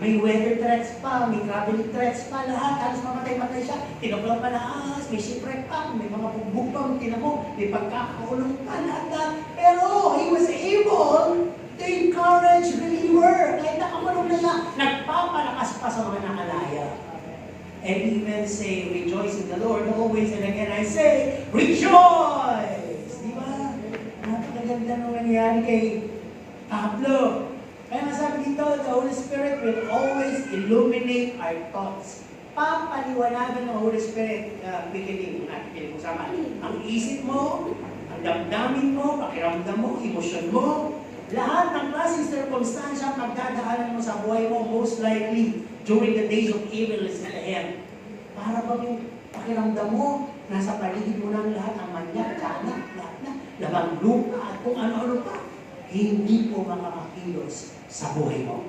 may weather threats pa, may traveling threats pa, lahat. Halos mamatay-matay siya. Tinaplang palaas, may shipwreck pa, may mga bugbog pa, may pagkakakulong pa, lahat. Pero he was able to encourage believer. Kahit nakakulong na siya, nagpapalakas pa sa mga nakalaya. And even say, rejoice in the Lord always. And again I say, rejoice! Di ba? Napakaganda nung nangyari kay Pablo. Kaya nasabi dito, the Holy Spirit will always illuminate our thoughts. Papaliwanagan ng Holy Spirit, beginning natin pinag-usapan. Ang isip mo, ang damdamin mo, pakiramdam mo, emosyon mo, lahat ng klaseng circumstansya magdadaanan mo sa buhay mo most likely during the days of evil is ahead. Para bang yung pakiramdam mo, nasa paligid mo ng lahat ang manyak, kanak, lahat na, labang lupa at kung ano-ano pa, hindi po makakakilos sa buhay mo.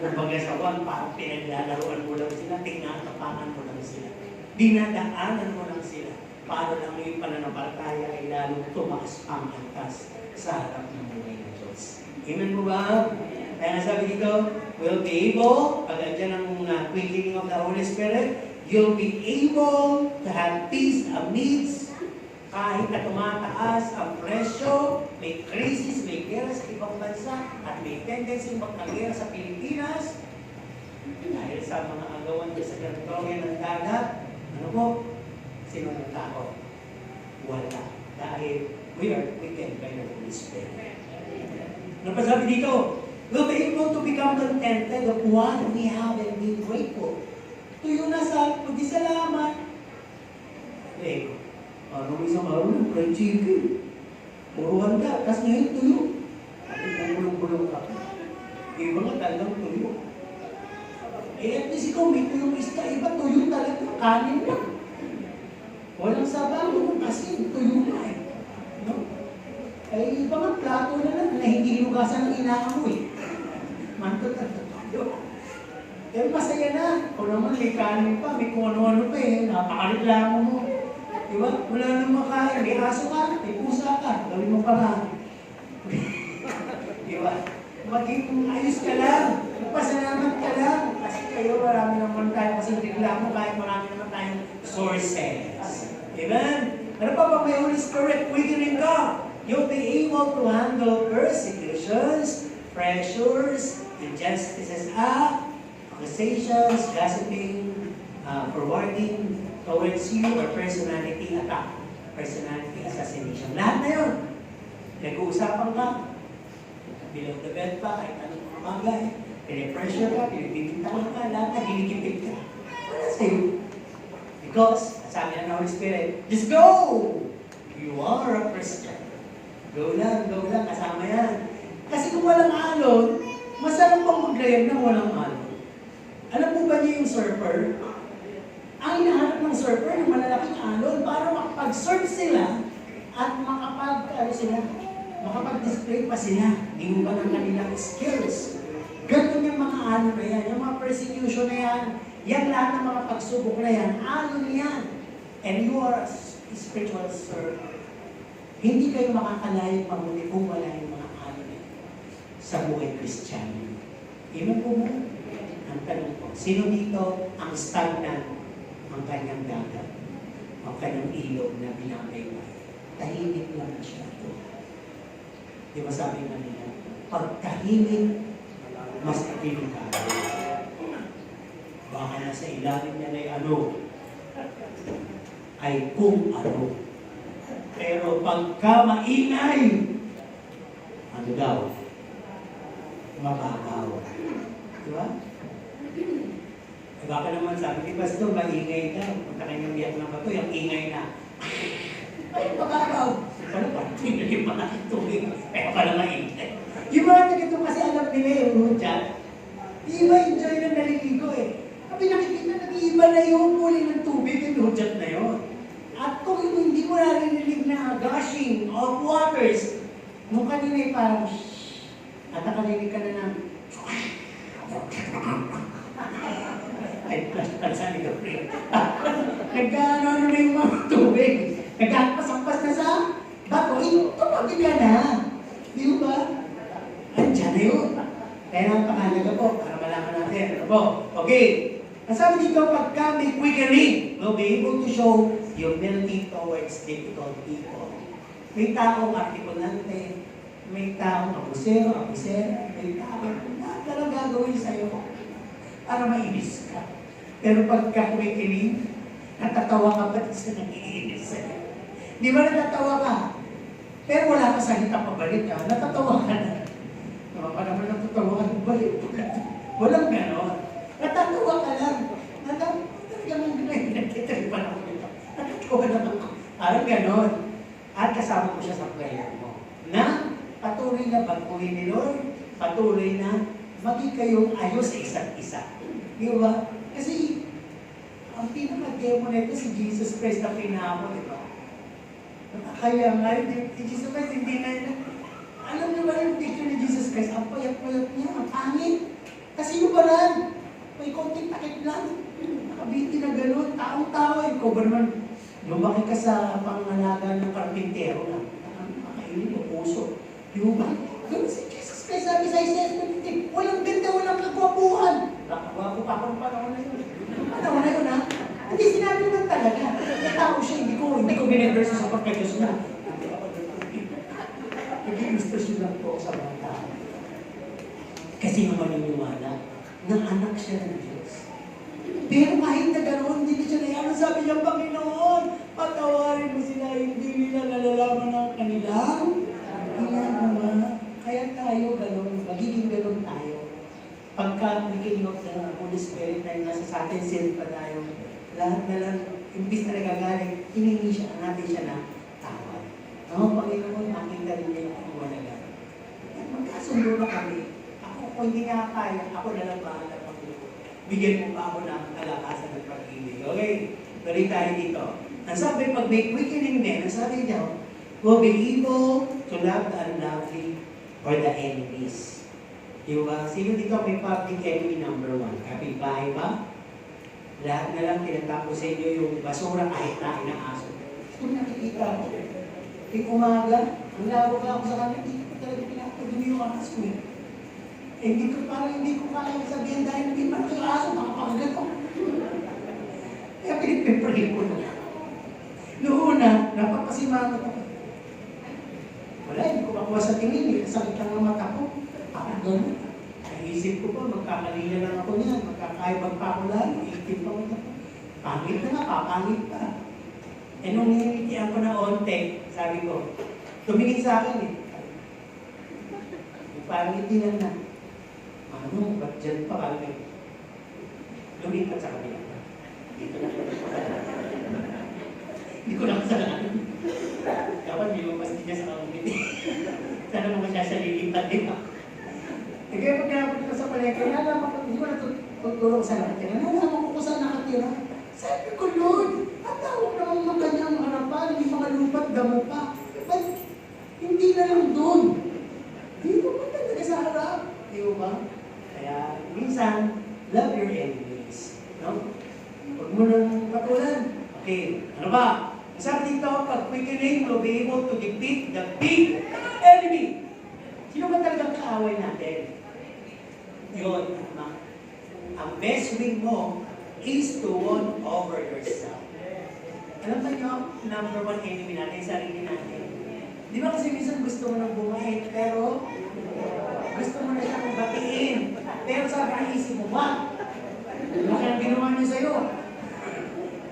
Kung baga sa one, parang pinaglalaroan mo lang sila, tinatapangan mo lang sila, dinadaanan mo lang sila, para lang yung pananampalataya ay lalong tumaas ang antas sa harap ng buhay ng Diyos. Amen mo ba? Kaya sabi dito, we'll be able, pag andyan ang quickening of the Holy Spirit, you'll be able to have peace amidst kahit na tumataas ang presyo, may krisis, may gera sa ibang bansa, at may tendency magkagera sa Pilipinas, dahil sa mga agawan sa teritoryo ng dagat, ano po? Sino ng tao? Wala. Dahil we are quickened by the Holy Spirit. Ano pa sabi dito? We'll be able to become contented of what we have and be grateful. Tuyo na sa pagdisalamat. Nung isang araw ng fried chicken. Puro handa. Tapos ngayon tuyo. At itong bulong-bulong ka. Iba nga talagang tuyo. At least ikaw may tuyong isda. Iba tuyo talaga. Kanin lang. Walang sabaw. Kasi tuyo na eh. No? Ay, iba nga plato na lang na hindi hinugasan ng inaamoy. Mantot at tuyo. Eh, masaya na. O naman, may kanin pa. May kung ano-ano pa eh. Napakareklamo mo. Diba? Wala nang makain. May aso ka, may pusa ka. Gawin mo para. Diba? Maging ayos ka lang. Magpasalamat ka lang. Kasi kayo, marami naman tayo kasi reklamo kahit marami naman tayong sources. Amen? Ano pa ba may Holy Spirit? Quickening ka. You'll be able to handle persecutions, pressures, injustices, accusations, gossiping, forwarding, towards you or personality attack, personality assassination. Lahat na yun. Nag-uusapan ka, below the bed pa, kahit anong magay, pinipressure ka, pinipintahan ka, lahat na ginikipit ka. Wala sa'yo. Because, sabi ng Holy Spirit, just go! You are a Christian. Go lang, kasama yan. Kasi kung walang alon, masarap pang mag-layag na walang alon. Alam mo ba niyo yung surfer? Ang hinahanap ng surfer ng malalaking alon para makapag-surf sila at makapag-display pa sila. Hindi ba ng kanilang skills? Ganun yung mga alon na yan, yung mga persecution na yan, yan lahat ng mga pagsubok na yan, alon yan. And you are a spiritual surfer. Hindi kayo makakalayang mabuti kung wala yung mga alon sa buhay Kristiyano. Imuko mo. Ang tanong ko, sino dito ang stagnant ang kanyang dagat? Ang kanyang ilog na binabayway? Tahimik lang siya. Di ba sabi nga nila, pag tahimik, mas delikado. Baka nasa ilalim niya ay ano, ay kung ano. Pero pagka maingay, ano daw? Mababaw. Di ba? Baka naman sabi ni Pastor, maingay daw. Punta kayo ng biyak ng bato, yung ingay na. Ay, mababaw. Ano ba? Hindi pa nakitubig. Pero pala maingay. Yung mga nagito kasi alam nila yung rudyan. Iba enjoy na naliligo eh. Sabi nakikita, nag-iiba na yung huli ng tubig yung rudyan na yun. At kung hindi mo narinig na gushing of waters, nung kanina ay parang shhh, at nakarinig ka na ng ay, saan ito, pre? Nagkaano na yung mga tubig. Nagkakasakpas na sa bato. Tumabig ka na. Di ba? Andiyan na yun. Kaya ang pangalaga po, para malaman natin. Ano po? Okay. Ang sabi dito, pagka may quickening, we'll be able to show humility towards difficult people. May taong articulante, may taong abusero, may taong lahat na lang gagawin sa'yo para mainis ka. Pero pagka quickening, natatawa ka ba sa nag-iinis sa'yo? Di ba natatawa ka? Pero wala ka sa hita pabalik ka, natatawa ka na. Baka naman natatawa ka, balik ulit. Walang ganon. Natatawa ka lang. Talagang ang gano'n, nagtitripan ako dito. Natatawa naman ako. Parang ganon. At kasama mo siya sa prayer mo. Na patuloy na baguhin ni Lord, patuloy na maging kayong ayos sa isa't isa. Di ba? Kasi ang pinaka-demo na ito si Jesus Christ na pinamo, di ba? Kaya nga, si Jesus Christ hindi na alam niyo ba yung picture ni Jesus Christ? Ang payat-payat niya, ang pangit. Kasi yung balan, may konting takip lang. Nakabiti na gano'n, taong-tao. Ikaw ba naman, lumaki ka sa pangalaga ng karpintero na makainin yung puso. Yung ba? Gano'n si Jesus Christ, sabi sa Isaiah 53, walang ganda, walang kagwapuhan. Nakagwapo pa ako ng panahon na yun. Panahon na yun, ha? Hindi sinabi naman talaga. Tao siya, hindi ko biniverso sa pagka-Diyos na. Nag-ilustasyon lang po sa mga tao. Kasi naman naniniwala na anak siya ng Diyos. Pero kahit na ganoon, hindi siya nayaman. Sabi niya, Panginoon, patawarin mo sila, hindi nila nalalaman ang kanilang ginagawa. Kaya tayo ganoon, magiging ganoon tayo. Pagka nakikinog ng Holy Spirit na nasa sa atin, sin pa tayo, lahat na lang, imbis na nagagaling, hiningi siya, natin siya na tawad. Ang Panginoon, makita rin niya yung walaga. At magkasundo na kami. Ako, kung hindi nga kaya, ako na lang bahala Panginoon. Bigyan mo pa ako ng kalakasan at pag-ibig. Okay? Tuloy tayo dito. Ang sabi, pag may quickening din, ang sabi niya, will be able to love the unlovely or the enemies. Diba? Sino dito may public enemy number 1? Kapitbahay ba? Lahat na lang tinatapos sa inyo yung basura kahit tayo ng aso. Ito nakikita ko. Yung umaga, ang labo ka ako sa kanila, hindi ko talaga pinapagdumi yung aso eh. Hindi ko kaya sabihin dahil hindi pa yung aso, makapagagat ko. Kaya pinipipray ko na. Noong una, napapasimangot ako. Wala, hindi ko makuha sa tingin, sakit lang ang mata ko. Ako gano'n. Naisip ko pa, magkakalila lang ako niyan, magkakaibag pa ako lang, iitip pa ako na. Pangit na nga, papangit pa. Eh nung hinitian ko na onte, sabi ko, tumingin sa akin eh. Parang hindi na. Ano, ba't dyan pa kami? Lumipat sa kabila. Dito na. Hindi ko na kasalanan. Dapat may mapasti niya sa kamumiti. Sana mo siya siya lilipat, di ba? E kaya pag nakapit ko sa palengke, nalaman ko, hindi ko natutulong sa nakatira. Nalaman ko kung saan nakatira. Sabi ko, Lord, at tawag naman mga kanyang harapan, hindi mga lupat, damo pa. Ba't hindi na lang doon? Hindi ko pa talaga sa harap. Di ba? Kaya, minsan, love your enemies. No? Huwag mo nang patulan. Okay, ano ba? Sabi dito, pag quickening, we'll be able to defeat the big enemy. Sino ba talagang kaaway natin? Yun. ang best win mo is to win over yourself. Alam ba nyo, number one enemy natin, sarili natin. Di ba kasi minsan gusto mo nang bumait, pero gusto mo na siyang batiin. Pero sabi ng isip mo, wag! Ano kaya ginawa niya sa'yo?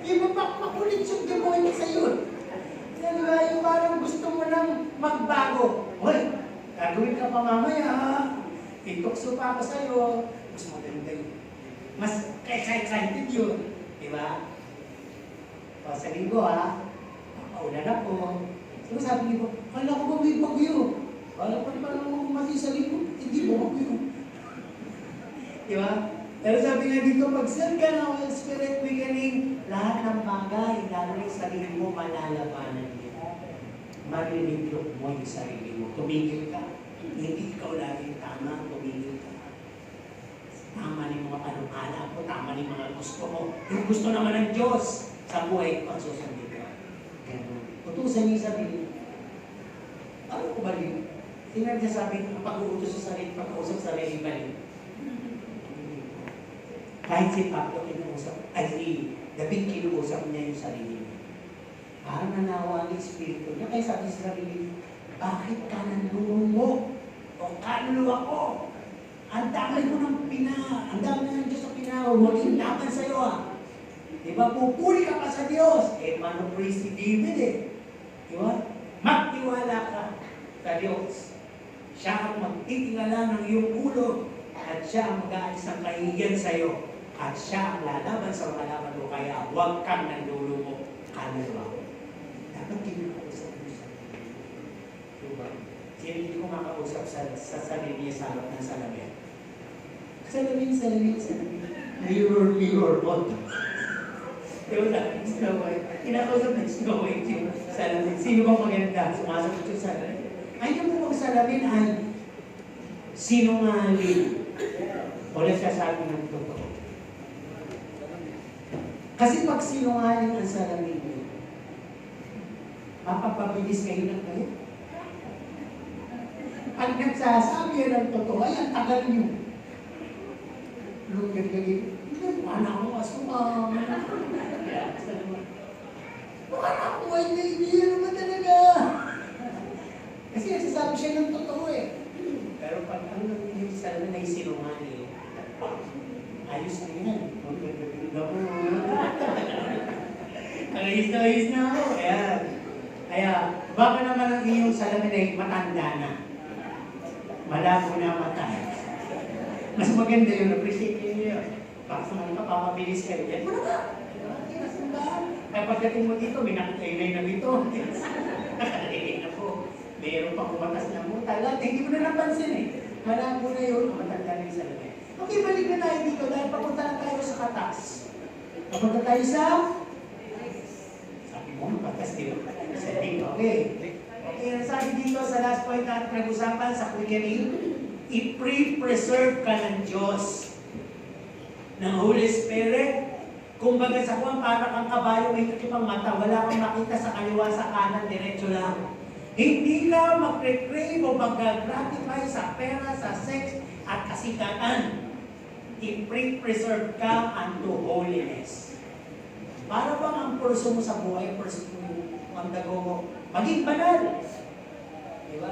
Yung makulit yung demonyo sa'yo. Yan ba, yung parang gusto mo nang magbago. Hoy, gagawin ka pa mamaya, ha? Itukso pa ako sa'yo. Mas maganda yun. Mas excited yun. Diba? O, sa linggo, ha? Paulan ako. So, sabi niyo, kala ko ba may bagyo? Kala ko parang mati sa linggo. Hindi ba bagyo? Diba? Pero sabi nga dito, pag-send ka ng Holy Spirit weakening, lahat ng bagay, lalo na yung sarili mo, malalabanan niya. Marinig mo yung sarili mo. Tumigil ka. Hindi ikaw laging tama, tumigil ka. Tama ni mga panukala mo, tama ni mga gusto mo. Yung gusto naman ng Diyos sa buhay, pagsusundin ka. Utusan niyo yung sarili mo. Ano ko baliw? Sino nagsasabi, pag-uutos sa sarili, pag-uusap sa sarili, baliw? Kahit si Pablo kinuusap, ay si David kinuusap niya yung sarili niya. Parang nanawa ang espiritu niya. Kaya sabi sa sarili niya, bakit ka nanlulungo? O kaluluwa ko? Ang dami ko ng ang dami ng Diyos na pinawagin laban sa'yo, ha? Diba, pupuri ka pa sa Diyos. Eh, paano praise si David, eh? Diba? Magtiwala ka sa Diyos. Siya ang magtitingala ng iyong ulo at siya ang mag-aalis ng kahihiyan sa'yo. At siya ang lalaban sa mga laban mo, kaya huwag kang nanlulumo, kaluluwa ko. Dapat kinakausap mo sa diba? Sino hindi ko makausap sa sarili niya sa harap ng salamin? Salamin. Mirror, all. Diba sabi ng Snow White? Kinakausap ng Snow White yung salamin. Sino bang maganda? Sumasagot yung salamin. Ayaw mo bang salamin ay sinungaling o nagsasabi ng totoo? Kasi pag sinungaling ang salamin niyo, mapapabilis kayo ng kayo. Pag nagsasabi ng totoo, ay ang tagal niyo. Lugyan kayo. Anak mo, asumang. Anak mo, ay naibiyan naman talaga. Kasi nagsasabi siya ng totoo eh. Pero pag ang yung salamin ay sinungaling, ayos na yan. Ayos na ako. Kaya, baka naman ang iyong salamin ay matanda na. Malabo na matay. Mas maganda yun, appreciate niyo yun. Baka naman kapapabilis kayo. Yan mo na ba? Kaya pagdating mo dito, may nakakainay na dito. Nakakainay na po. Mayroon pa kumatas na mo. Talat, hindi mo na napansin eh. Malabo na yun, matanda na yung salamin. Okay, balik na tayo dito dahil papunta na tayo sa katas. Papunta tayo sa sabi mo, patas dito. Sa dito, okay. Okay, sabi dito sa last point na nag-usapan sa quickening, i-pre-preserve ka ng Diyos, ng Holy Spirit. Kumbaga sa kuwan, para kang kabayo, may kakipang mata, wala kang makita sa kaliwa, sa kanan, diretso lang. Hindi ka mag-crave o mag-gratify sa pera, sa sex, at kasikatan. I-preserve ka unto holiness. Para bang ang purso mo sa buhay, ang dago mo, maging banal. Diba?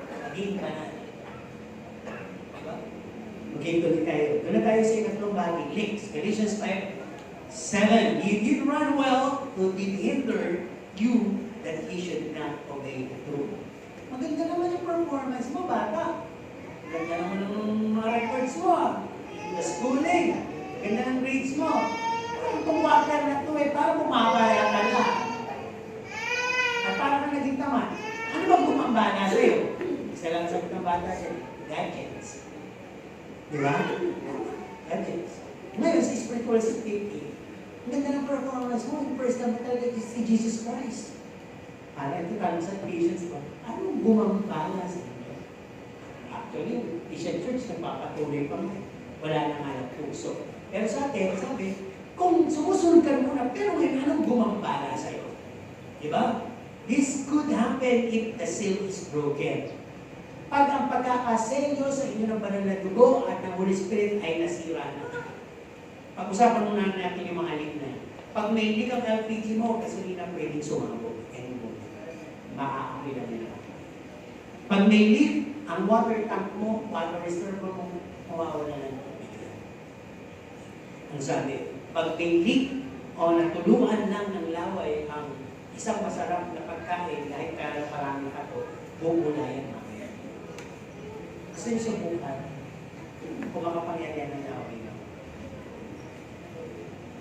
Maging banal. Diba? Okay, tuloy tayo. Doon na tayo sa ikatlong bagay. Links. Galatians 5:7. He did run well to did hinder you that he should not obey the truth. Maganda naman yung performance mo, bata. Ganda naman ng mga records mo. The schooling. Ganda ng grades mo. Itong water na ito para bumabaya ka na. At para ka naging tamad. Ano bang bumambana sa'yo? Isa lang sagot ng bata sa'yo. Gadgets. Di ba? Gadgets. Ngayon, sa spiritual activity, ang ganda ng performance mo. Yung first time talaga si Jesus Christ. Para ito parang sa patience ko. Anong bumambana sa inyo? Actually, Asian Church, nagpapatuloy pa nga. Wala nang alam puso. Pero sa atin, sabi, kung sumusunod ka muna, pero ngayon, anong bumambala sa'yo? Diba? This could happen if the seal is broken. Pag ang pagkakaselyo sa inyo ng banal na dugo at ng Holy Spirit ay nasira na. Pag-usapan muna natin yung mga leak na yan. Pag may leak ang LPG mo, gasolina pwedeng sumabog. Anymore. Maaapoy lang nila. Pag may leak, ang water tank mo, water reservoir mo, mawawala na ng bigla. Ang sabi, pag may leak o natuluan lang ng laway ang isang masarap na pagkain kahit kaya parang nakato, bubulayan mamaya. Gusto yung subukan, kung makapangyarihan ng laway na.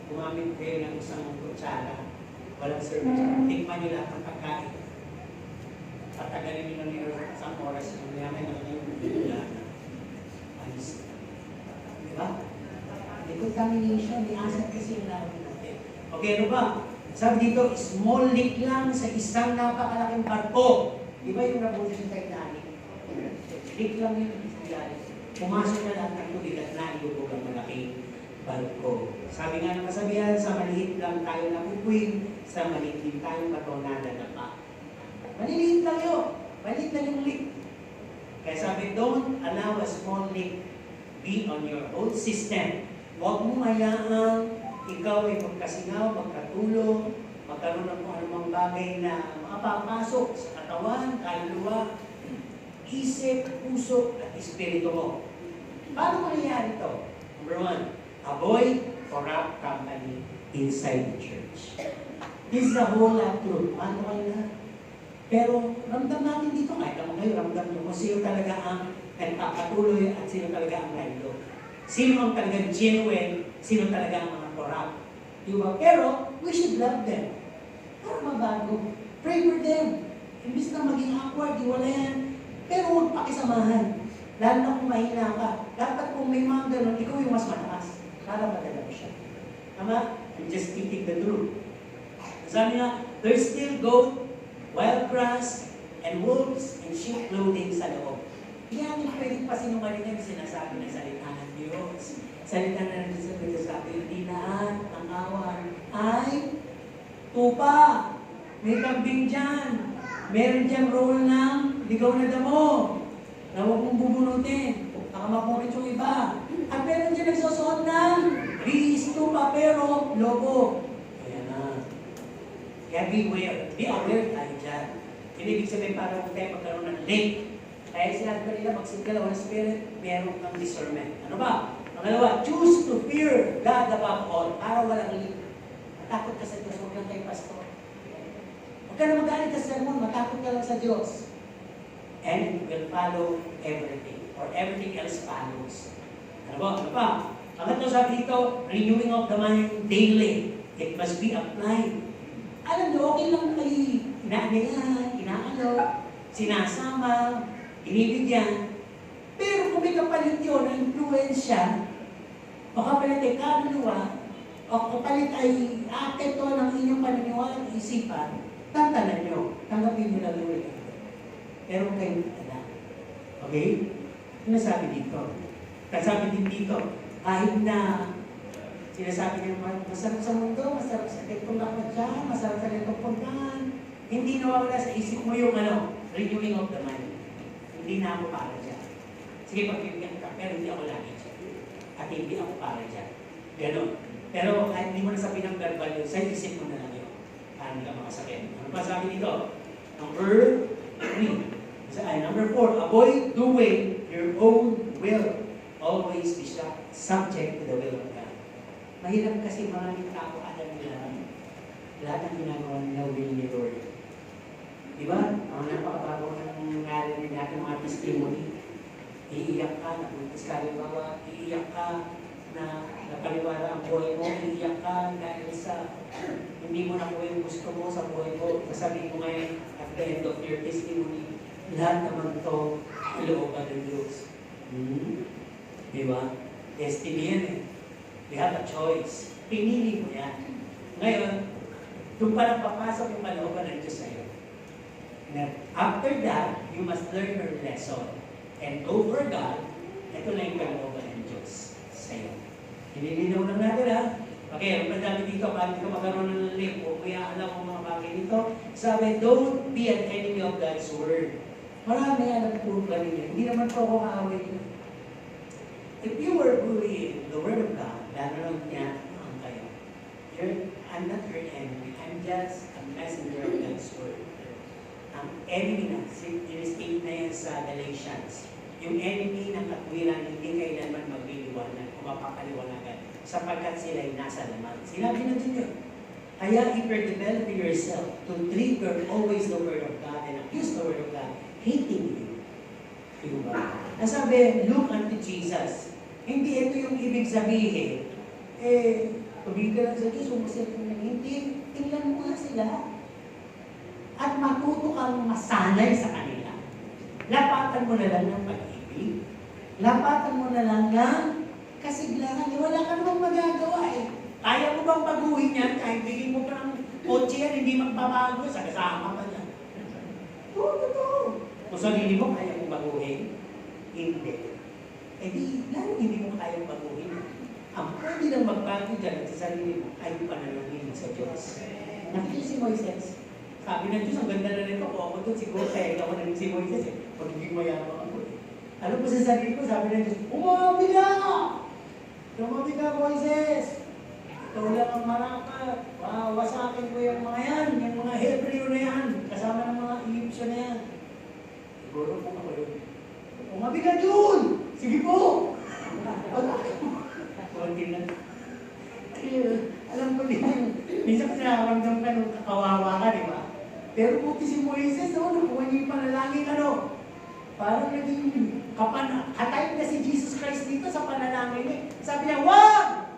Gumamit kayo ng isang kutsara, walang service, tikman nyo lahat ng pagkain. Patagalin nyo lang yung isang oras, yung mayaman na kayo, bubula na. Alis na. Diba? May contamination, may asat kasi yung laway natin. Okay, ano ba? Sabi dito, small leak lang sa isang napakalaking barko. Di ba yung nabuti sa Titanic? Leak lang yun. Pumasok na lahat ng tubig at nailubog ang malaking barko. Sabi nga ng kasabihan, sa maliit lang tayo napupuin, sa maliit din tayo matonada na pa. Maliliit lang yun. Maliit lang yung leak. Kaya sabi, don't allow a small leak be on your own system. Huwag mo hayaang ikaw ay magkasingaw, magkatulong, magkaroon ng kung anumang bagay na makapapasok sa katawan, kaluluwa, isip, puso, at espiritu mo. Paano mangyayari ito? Number 1, avoid corrupt company inside the church. This is the whole truth. Paano kayo na? Pero ramdam natin dito, kahit naman kayo, ramdam nyo kung sino talaga ang nagpapatuloy at sino talaga ang nahilo. Sino ang talagang genuine, sino talaga ang mga corrupt. Diba? Pero, we should love them. Para mabago. Pray for them. Imbis na maging awkward, iwalayan. Pero huwag pakisamahan. Lalo na kung mahina ka. Dapat kung may mga ganun, ikaw yung mas mataas. Para madala siya. Tama? I'm just speaking the truth. Sabi nga, there's still goat, wild grass, and wolves, and sheep clothing sa loob. Yan yung pwedeng pasinungaling yung sinasabi ng salita ng Diyos. Salita na rin sa Diyos, sabi, hindi lahat ng awan ay tupa. May kambing dyan. Meron dyan roll ng ligaw na damo na huwag mong bubunutin. Baka mapulit yung iba. At meron dyan nagsusuot ng ris, tupa, pero lobo. Kaya na. Kaya beware. Be aware tayo dyan. Ibig sabihin para kung tayo magkaroon ng link. Kaya sinabi ko nila, magsigla ng Spirit, meron kang discernment. Ano ba? Pangalawa, choose to fear God above all. Para walang link. Matakot ka sa Diyos, huwag lang kayo pastor. Huwag ka na magalit sa sermon, matakot ka lang sa Diyos. And it will follow everything. Or everything else follows. Ano ba? Ano pa? Pangatlo sabi dito, renewing of the mind daily. It must be applied. Alam nyo, okay lang kayo inaanyayan, inaano, sinasama, inibigyan. Pero kung may kapalit yun, na influensya, o kapalit ay kaluluwa, o kapalit ay apekto ng inyong paniniwala at isipan, tantanan nyo, tanggapin nyo lang yung pero kayo na. Okay? Ano sabi dito? Kasabi din dito, kahit na sinasabi nyo, masarap sa mundo, masarap sa ganitong lakad dyan, masarap sa ganitong puntahan, hindi nawawala sa isip mo yung renewing of the mind. Hindi na ako para dyan. Sige, pagbibigyan ka, pero hindi ako lagi dyan. At hindi ako para dyan. Ganon. Pero kahit hindi mo nasabi ng verbal yun, sa isip mo na lang yun. Para hindi ka makasakit. Ano pa sabi dito? Number 4, avoid doing your own will. Always be subject to the will of God. Mahirap kasi maraming tao alam nila lahat ng ginagawa nila will ni Lord. Diba? Ang napakabago ng nangyari natin mga testimony. Iiyak ka, napuntas ka limbawa, iiyak ka na napaliwala ang buhay mo, iiyak ka dahil sa hindi mo nakuha yung gusto mo sa buhay mo. Sasabihin mo ngayon, at the end of your testimony, lahat naman ito, ilooban ng Diyos. Diba? Destiny yan eh. We have a choice. Pinili mo yan. Ngayon, doon pa lang papasok yung kalooban ng Diyos sa'yo. After that, you must learn your lesson. And go for God, ito na yung kalooban ng Diyos sa'yo. Hinilinaw lang natin ha. Okay, ang madami dito, paano ka magkaroon ng link o kaya alam mo mga bagay dito. Sabi, don't be an enemy of God's Word. Marami alam po ganun yan. Hindi naman po ako kaaway yun. If you were bullying the Word of God, Nanonood niya ang kayo. I'm not your enemy. I'm just a messenger of God's word. Ang enemy na, state na yan sa Galatians. Yung enemy ng katwiran, hindi kailanman magliliwanag o mapapaliwanagan sapagkat sila'y nasa laman. Sinabi na din yun. Kaya if you're developing yourself to trigger always the word of God and abuse the word of God, hating you. Diba? Nasabi, look unto Jesus. Hindi ito yung ibig sabihin, tumigil ka lang sa Diyos, umusin mo na. Hindi, tingnan mo nga sila. At matuto kang masanay sa kanila. Lapatan mo na lang ng pag-ibig. Lapatan mo na lang ng kasiglahan. Wala ka namang magagawa eh. Kaya mo bang baguhin yan? Kahit bigyan mo pa ng kotse yan, hindi magbabago sa kasama ka niya. Totoo. Kung sarili mo, kaya mo baguhin? Hindi. Eh di, lalo hindi mo kaya baguhin. Ang pwede lang magbago dyan at sa sarili mo ay panalangin sa Diyos. Nakita si Moises. Sabi ng Diyos, ang ganda na rin ako doon. Siguro kaya ako na rin si Moises eh. Pagiging mayabang ako eh. Alam mo sa sarili ko, sabi ng Diyos, umabi ka! Umabi ka, Moises! Ito lang ang maraka. Wasakin ko yung mga yan, yung mga Hebreo na yan, kasama ng mga Egyptian na yan. Siguro kung ako yun. Umabi ka, Jun! Sige po! Kunti lang. Alam ko din, minsan kasi nakaramdam ka nung kawawa ka, di ba? Pero buti si Moises, nakuha niya yung panalangin, parang naging katay na si Jesus Christ dito sa panalangin niya. Sabi niya, wag!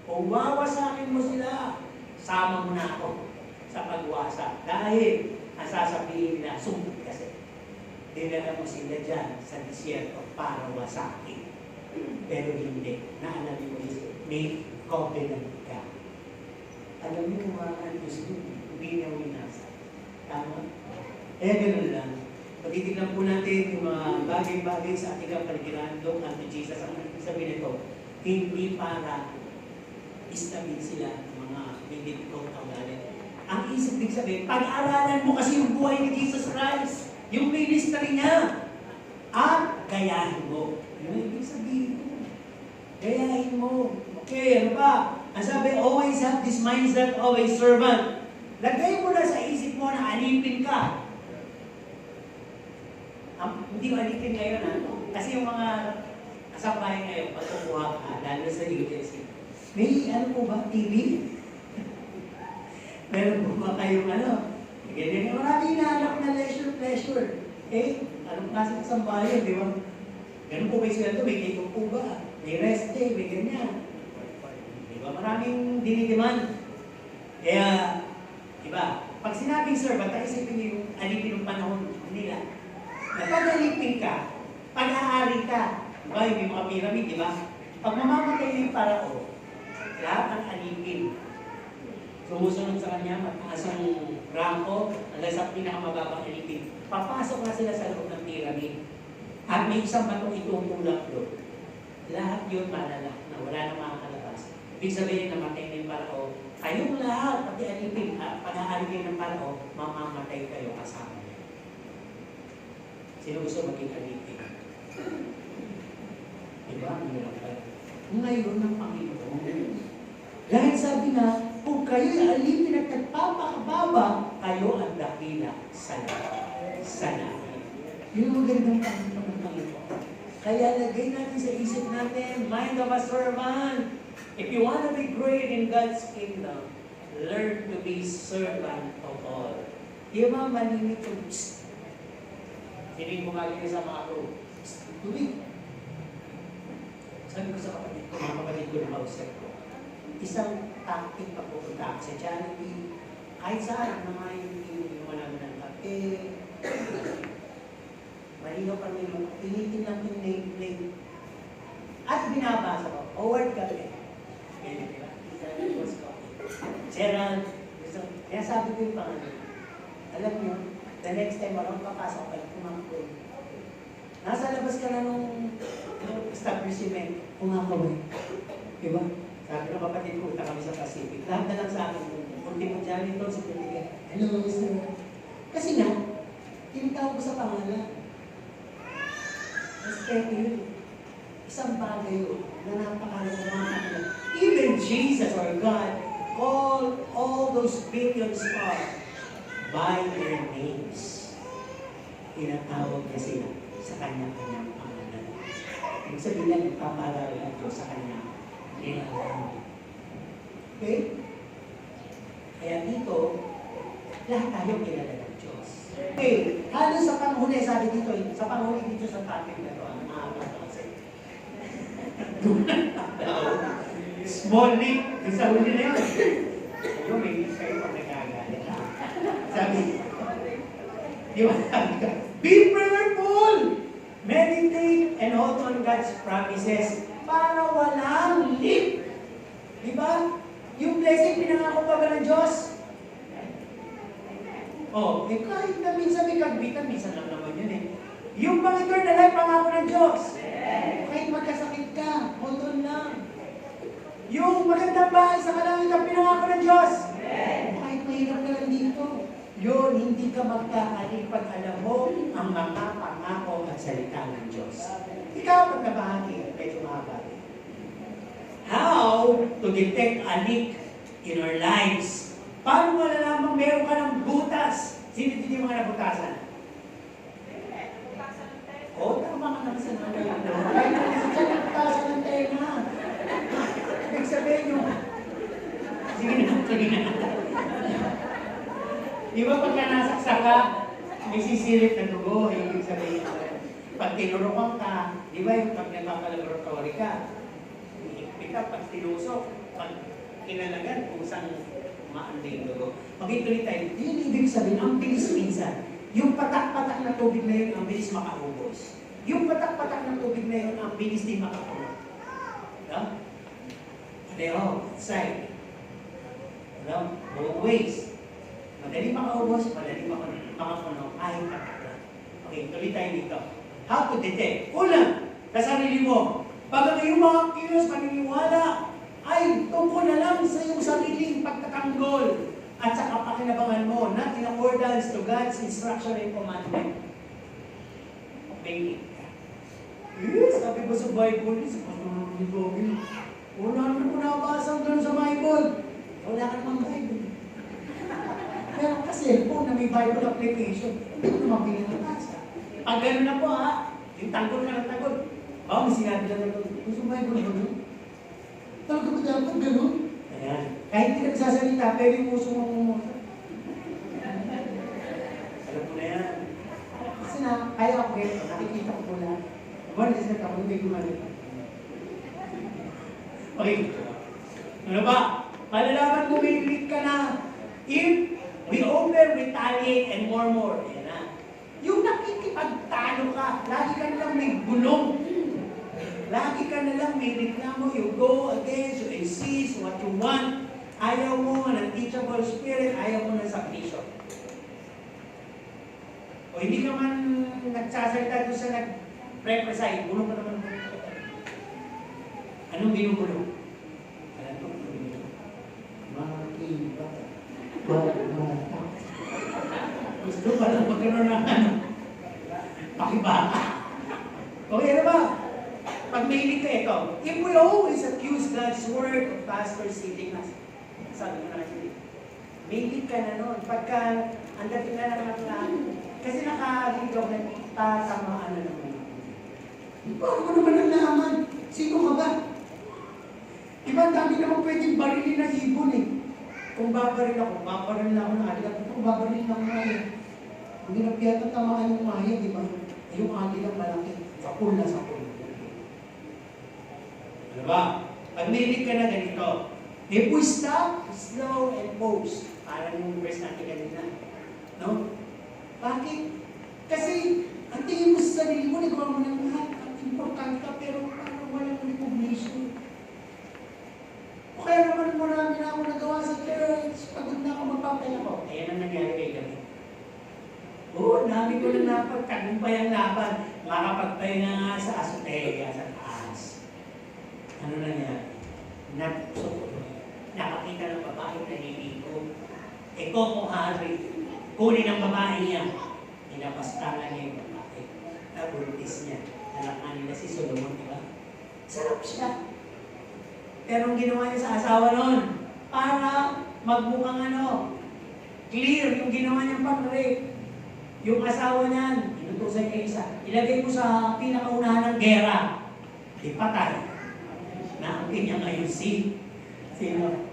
Kung wawasakin mo sila, sama mo na ako sa pagwasa. Dahil, ang sasabihin nila, sumbot kasi. Dinala mo sila dyan sa disyerto para wasakin. Pero hindi. Naalala mo yun, may covenant ka. Alam niyo mga Diyos ko, hindi niya winasa. Tama? Eh, gano'n lang. Pagtitignan po natin yung mga bagay-bagay sa ating kapaligiran, look unto Jesus. Ang sabihin nito, hindi para istabil sila ng mga hindi ko kaugali. Ang isip din sabihin, pag-aralan mo kasi yung buhay ni Jesus Christ, yung ministry niya, at gayahin mo. Yun ang ibig sabihin mo. Gayahin mo. Okay, ano ba? Ang sabi, always have this mindset of a servant. Lagay mo na sa isip mo na alipin ka. Hindi mo alipin ngayon, kasi yung mga kasabayan ngayon, pagkukuha ka, lalo sa UTC. May po ba, TV? Meron po ba kayong ganyan, marami hinahanap na leisure, pleasure. Anong klase ng sambayan, di ba? Ganun po ba yung sweldo? May take po ba? May rest day, may ganyan. Di ba? Maraming dinidiman. Kaya, di ba? Pag sinabing servant, isipin niyo yung alipin ng panahon nila. Pag alipin ka, pag-aari ka, di ba? Yung mga pyramid, di ba? Pag mamamatay yung parao, lahat ang alipin. Sumusunod sa kanya, mataas ang rangko, hanggang sa pinakamababang alipin. Papasok na sila sa loob ng pyramid. At may isang batong itutulak doon. Lahat yun malala na wala na makakalabas. Ibig sabihin na matay ng parao, kayong lahat, pati alipin, pag-aalipin ng parao, mamamatay kayo kasama niya. Sino gusto maging alipin? Diba? Ngayon ng Panginoon. Dahil sabi na, kung kayo'y alipin at nagpapakababa, kayo ang dakila sa langit. Yun ang magandang Panginoon ng Panginoon. Kaya lagay natin sa isip natin, mind of a servant. If you want to be great in God's kingdom, learn to be servant of all. Di ba malimit yung Sino yung bumagay sa mga room? Tuwing. Sabi ko sa kapatid ko, mga kapatid ko na mausap ko, isang tactic pa pupunta sa Jollibee, kahit saan, naman yung namin ng kape, malinaw pa rin yung pinitin lang yung nameplate. At binabasa ko, forward kape. Gerald, kaya sabi ko yung pangalan. Alam niyo, the next time walang papasok ka, kumakoy. Nasa labas ka na nung establishment, kumakoy. Diba? Sabi ng kapatid ko, punta kami sa Pacific. Lahat na lang sa akin, kunti mo dyan ito, sa pinigyan. Hello, sir. Kasi nga, tinitawag ko sa pangalan. Respeto yun. Isang bagay yun na napakalaman. Even Jesus or God called all those billion stars by their names. Tinatawag niya sila sa kanya-kanyang pangalan. Ibig sabihin na nagpapaalala ito sa kanya. Okay? Kaya dito, lahat tayo kilala ng Diyos. Okay, halos sa panghuli, sabi dito, sa panghuli dito sa topic na ito, ang makakapasa. Small leap, sa huli na yun. Ayun, may leap kayo pag nagagalit. Sabi, di ba sabi ka, be prayerful! Meditate and hold on God's promises para walang leap. Di ba? Yung blessing pinangako pa ba ng Diyos? Oh, kahit na minsan may kagbitan, minsan lang naman yun eh. Yung pang eternal life, pangako ng Diyos. Kahit magkasakit ka, hold on lang. Yung magandang bahay sa kalangitan, pinangako ng Diyos. Kahit mahirap ka lang dito, yun, hindi ka magkakalipag alam mo ang mga pangako at salita ng Diyos. Ikaw, pag nabahagi, medyo mahaba. How to detect a leak in our lives? Paano malalamang meron ka ng butas? Sino din yung mga nabutasan? Oo, tama ka naman sa mga kahit hindi ka nabutasan ng tenga. Ibig sabihin yung... Sige na. Di ba pagka nasaksak ka, may sisirit na dugo, ibig sabihin pag tinurukan ka, di ba yung pag nagpapalaboratory ka, iikpit ka, pag tinusok, pag kinalagan, kusang maanda yung dugo. Mag-ituloy tayo, yun ibig sabihin, ang bilis minsan. Yung patak-patak na tubig na yun, ang bilis makaubos. Yung patak-patak na tubig na yun, ang bilis din makapuno. Diba? Pareho, side. Diba? Both ways. Madali makaubos, madali makapuno, kahit patak lang. Okay, tuloy tayo dito. How to detect? Una, sa sarili mo. Pag ang iyong mga kilos, paniniwala, ay tungkol na lang sa iyong sariling pagtatanggol at sa kapakinabangan mo, not in accordance to God's instruction and commandment. Make it. Yes, sabi ko sa Bible, sa patuloy ko, wala naman ko nabasa doon sa Bible. Wala ka namang Bible. Pero kasi po na may Bible application, hindi ko naman binabasa. Pag gano'n na po yung tanggol ka ng tanggol. May sinabi lang na doon, gusto Bible na doon. Talaga ba dapat gano'n? Ayan. Kahit hindi ka nagsasalita, pero yung puso mo mumusa. Alam mo na yan. Kasi kaya ako ito, nakikita ko po na. One is that ako, hindi gumalit. Okay. Ano ba? Malalaman mo, may lead ka na. If we over-retaliate and more. Ayan na. Yung nakikipagtalo ka, lagi ka nalang may gulong. Lagi ka nalang may reklamo. You go against, you insist what you want. Ayaw mo ng teachable spirit, ayaw mo ng submission. O hindi ka man nagsasalita doon sa nag-preside, gulong ka naman. Anong ginugulo? Alam mo, makiba. Gusto pa lang magkaroon ng pakibaka. Okay na ba? Pag mahilig ka ito, if we always accuse God's word of pastors sitting us, sabi mo na kasi, mahilig ka na nun. Pagka, ang dating na lang kasi nakahaligaw ako na tatamaan na naman. Paano ko naman nalaman? Sino ka ba? Diba, dami naman pwedeng barilin na ibon eh. Kung babaril ako ng agila. Kung babaril ng maya. Ang ginapiyatan tamaan yung maya, di ba? Yung agila malaki. Sapul na sapul. Ano ba? Pag nilig ka na ganito, if we stop, slow, and pause. Parang yung verse natin kanina. No? Bakit? Kasi, ang tingin mo sa sarili mo, nagawa mo ng lahat. Ang important ka, pero parang walang recognition. O kaya naman marami na ako nagawa sa church. Pagod na ako, magpapaya ko. Ayan ang nangyari kay David. Oo, dami ko na napagtagumpay ang laban. Makapagpahinga nga sa azotea, sa taas. Ano nangyari? Nakakita ng babae na niligo. Eko mo hari, kunin ang babae niya. Inapastangan niya yung babae. Nabuntis niya. Anak nga nila si Solomon, diba? Sarap siya. Pero ang ginawa niya sa asawa noon, para magmukhang clear yung ginawa niyang pag-rape. Yung asawa niyan, inutusan niya isa, ilagay mo sa pinakaunahan ng gera. Di patay. Naangkin niya ngayon sino?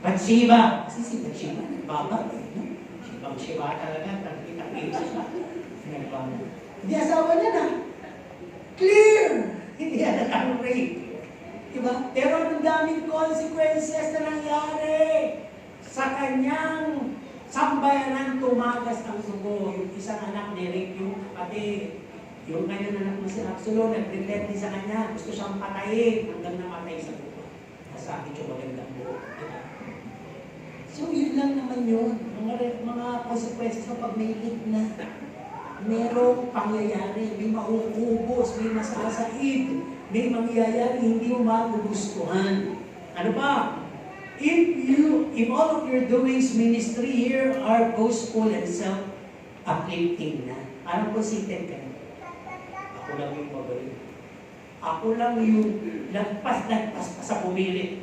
Bathsheba. Kasi si Bathsheba, nagbaba. Si Bathsheba talaga, tagkita-kita siya. Nagbaba. Hindi asawa niya na. Clear! Hindi yan nag-rape. Diba? Pero ang daming consequences na nangyari sa kanyang sambayanan, tumagas ang sugo. Yung isang anak ni Rick, yung kapatid. Yung kanyang anak na si Absalom, nag-pretend din sa kanya. Gusto siyang patayin hanggang namatay sa buko. Nasakit yung magandang buko. Diba? So yun lang naman yun. Mga consequences na pag may hit na. Merong pangyayari, may mauubos, may masasaid, may mangyayari, hindi mo magugustuhan. Ano pa? If all of your doings ministry here are boastful and self-uplifting na, parang positive ka na. Ako lang yung magaling. Ako lang yung lagpas-lagpas pa sa pumilit.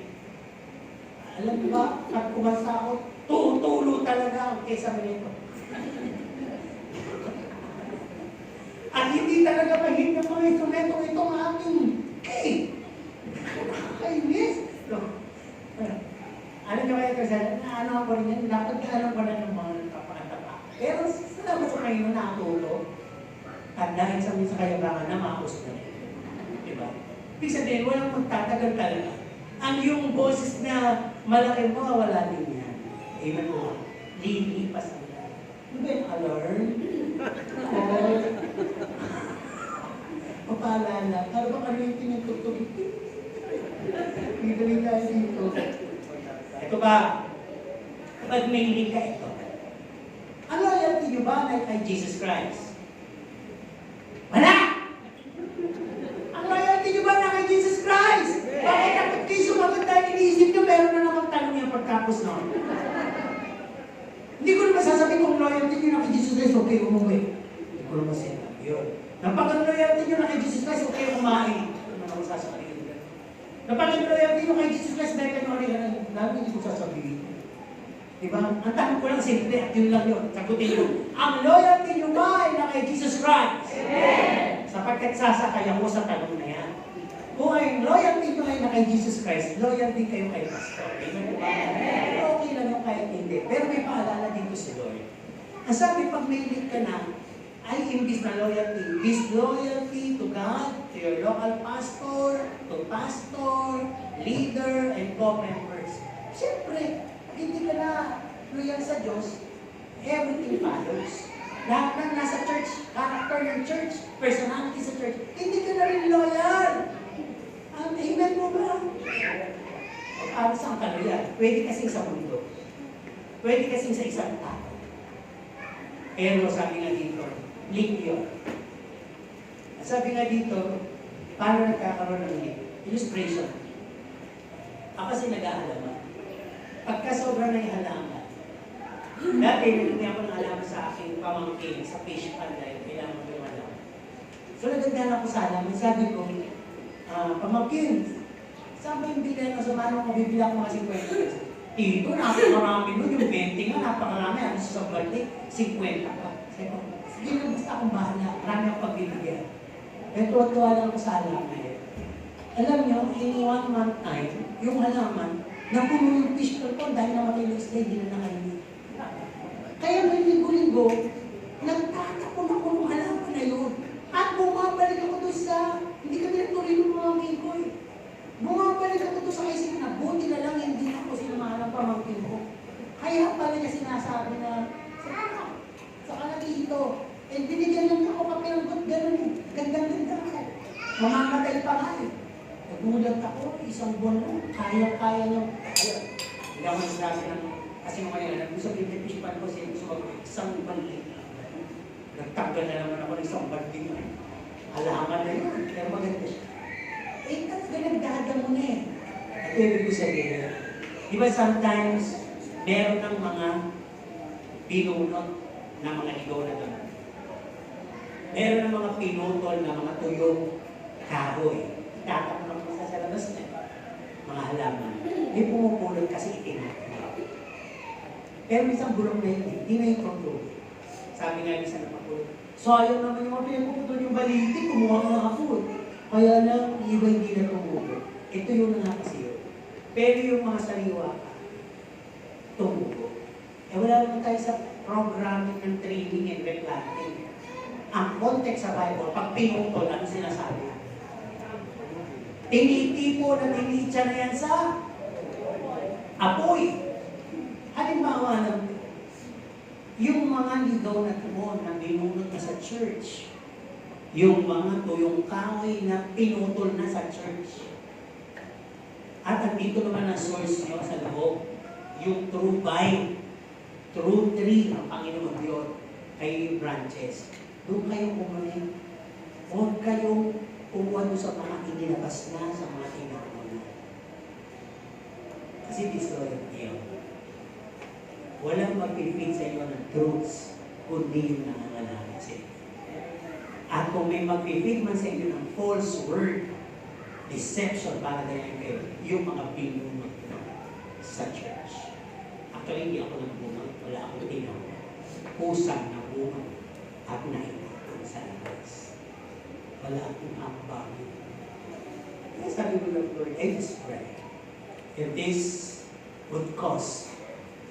Alam mo ba, pag kumasa ako, tutulo talaga ang kesa nito. At hindi talaga mahit ng mga instrumento itong aking key. Kainis. Ano nyo kaya kasi, ano ako rin yan, dapat alam ko na ng mga nagtapa-tapa. Pero salamat sa kayo na natulog. At dahil sa minsan kayabangan na makus na rin. Diba? Ibig sabihin, walang magtatagal talaga. Ang yung boses na malaki mo, wala din yan. Amen po. Lilipas ang yan. Ano ba yung alarm? Papaalala. Ano ba kami yung tinutugtog? Hindi tayo dito. Ito ba? Kapag may hindi ka ito. Ang loyalty nyo ba kay Jesus Christ? Wala! Ang loyalty nyo ba na kay Jesus Christ? Bakit kapag kayo sumagot dahil iniisip nyo, meron na namang tanong yung pagkapos noon? Hindi ko naman sasabihin kung loyalty nyo na kay Jesus Christ, okay, umuwi. Hindi ko naman sinabi yun. Napag ang loyalty nyo na kay Jesus Christ, okay, kumain. Ano naman sasabihin? Napag ang loyalty nyo kay Jesus Christ, dahil kayo ulit, dahil hindi ko sasabihin. Diba? Ang tanong ko lang simple, at yun lang yun. Sagutin nyo. Ang loyalty nyo ba ay na kay Jesus Christ? Amen! Sapagkat sasakay ako sa tanong na yan. Kung ang loyalty nyo ay na kay Jesus Christ, loyalty kayo kay Pastor. Amen? Pero okay lang yung kahit hindi. Pero may paalala dito si Lord. Ang sabi, pag may lead ka na, ay imbis na loyalty. Disloyalty to God, to your local pastor, to pastor, leader, and co-members. Siyempre, hindi ka na loyal sa Diyos, everything follows. Lahat ng nasa church, character ng church, personality sa church, hindi ka na rin loyal. Amen mo ba? O para saan ka loyal? Pwede kasing sa mundo. Pwede kasing sa isang tao. Pero sabi nga dito, link yun. Sabi nga dito, paano nagkakaroon ng link? Illustration. Ako kasi nag-aalaman. Pagka sobra na yung halaman, dati nagdumi ako ng halaman sa aking pamangkin, sa fish pond dahil kailangan ko yung halaman. So nagdagdan ako sa halaman, sabi ko, pamangkin, saan ba yung bilhin mo sa mano ko bibili ako mga 50 pesos? Tito, napakarami mo, yung 20 nga, napakarami, ano sa balde, 50 pa. Sabi ko, sige na, basta akong bahala, marami akong pagbibigyan. Kaya tuwa-tuwa lang ako sa halaman. Alam nyo, in 1 month time, yung halaman, napuno yung fish pond ko dahil namatay yung isda, hindi na nakainin. Kaya may linggo-linggo, nagtatapon ako ng halaman na yun. At bumabalik ako doon sa, hindi kami nagtuloy ng mga kingkoy. Bumabalik ako doon sa isip na, buti na lang hindi ako sinamahan ng pamangkin ko. Kaya pala niya sinasabi na, saka na dito. And binigyan lang ako kapilanggot, ganun, gandang-ganda ako. Mamamatay pa nga eh. Nagulat ako, isang buwan lang, kaya-kaya niyo. Hindi ako nasabi ng, kasi ngayon, nag-usap yung fish pan ko, isang balik. Nagtanggal na naman ako ng isang balik. Halaman na yun, pero maganda siya. Eh, talaga nagdada mo na eh. At ibig ko sabihin, di ba sometimes, meron ng mga pinunot na mga ligaw na gano'n. Meron ng mga pinutol na mga tuyong kahoy. itatakpan mo sa labas na mga halaman. May pumupulot kasi itinatay. Pero minsan bulong na yun, hindi na yung control. Sabi nga minsan na mapulot, sayang naman yung mga pinagpuputol yung baliti, kumuha nga ako. Kaya lang, iba hindi na tumubo. Ito yung nakakasiyo. Pero yung mga sariwa ka, tumubo. Eh wala naman tayo sa programming ng training and replanting. Ang context sa Bible, pag pinutol, ano sinasabi? Tinitipo na tinitsa na yan sa apoy. Halimbawa ng yung mga ligaw na tumon na binunod na sa church, yung mga tuyong kahoy na pinutol na sa church. At andito naman ang source nyo sa loob, yung true vine, true tree ng Panginoon Diyos, kayo yung branches. Doon kayo kumain. Huwag kayong kumuha sa mga inilabas na, sa mga tinakot na. Kasi disloyal kayo. Walang mag-fit sa inyo ng truths, kundi yung nangangalangin sa inyo. At kung may mag-fit man sa inyo ng false word, deception para dahil kayo, yung mga binunod sa church. Actually, hindi ako nagbunod, wala akong tinawag. Pusang na bunod at nainatong sa labas. Wala akong ambang. Kaya sabi ko ng Lord, I just pray. If this would cause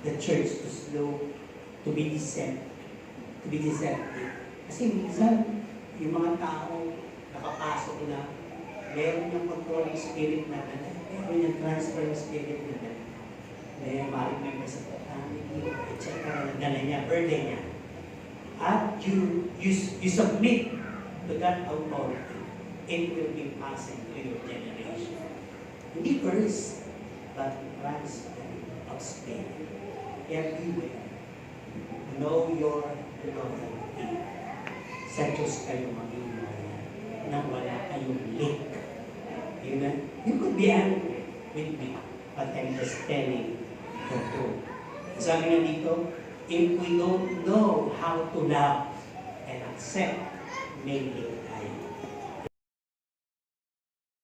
the church to be deceptive. Kasi minsan, yung mga tao nakapasok na, meron yung controlling spirit na meron yung transferring spirit na may maring member sa family, etc. Nagdala niya, birthday niya. At you submit to that authority, it will be passing to your generation. Hindi curse, but transfer of spirit. Everywhere. Know your authority. Sa Diyos kayo maging nang wala kayong link. Amen? You could be angry with me, but I'm just telling the truth. Sabi nga dito, if we don't know how to love and accept, may link tayo.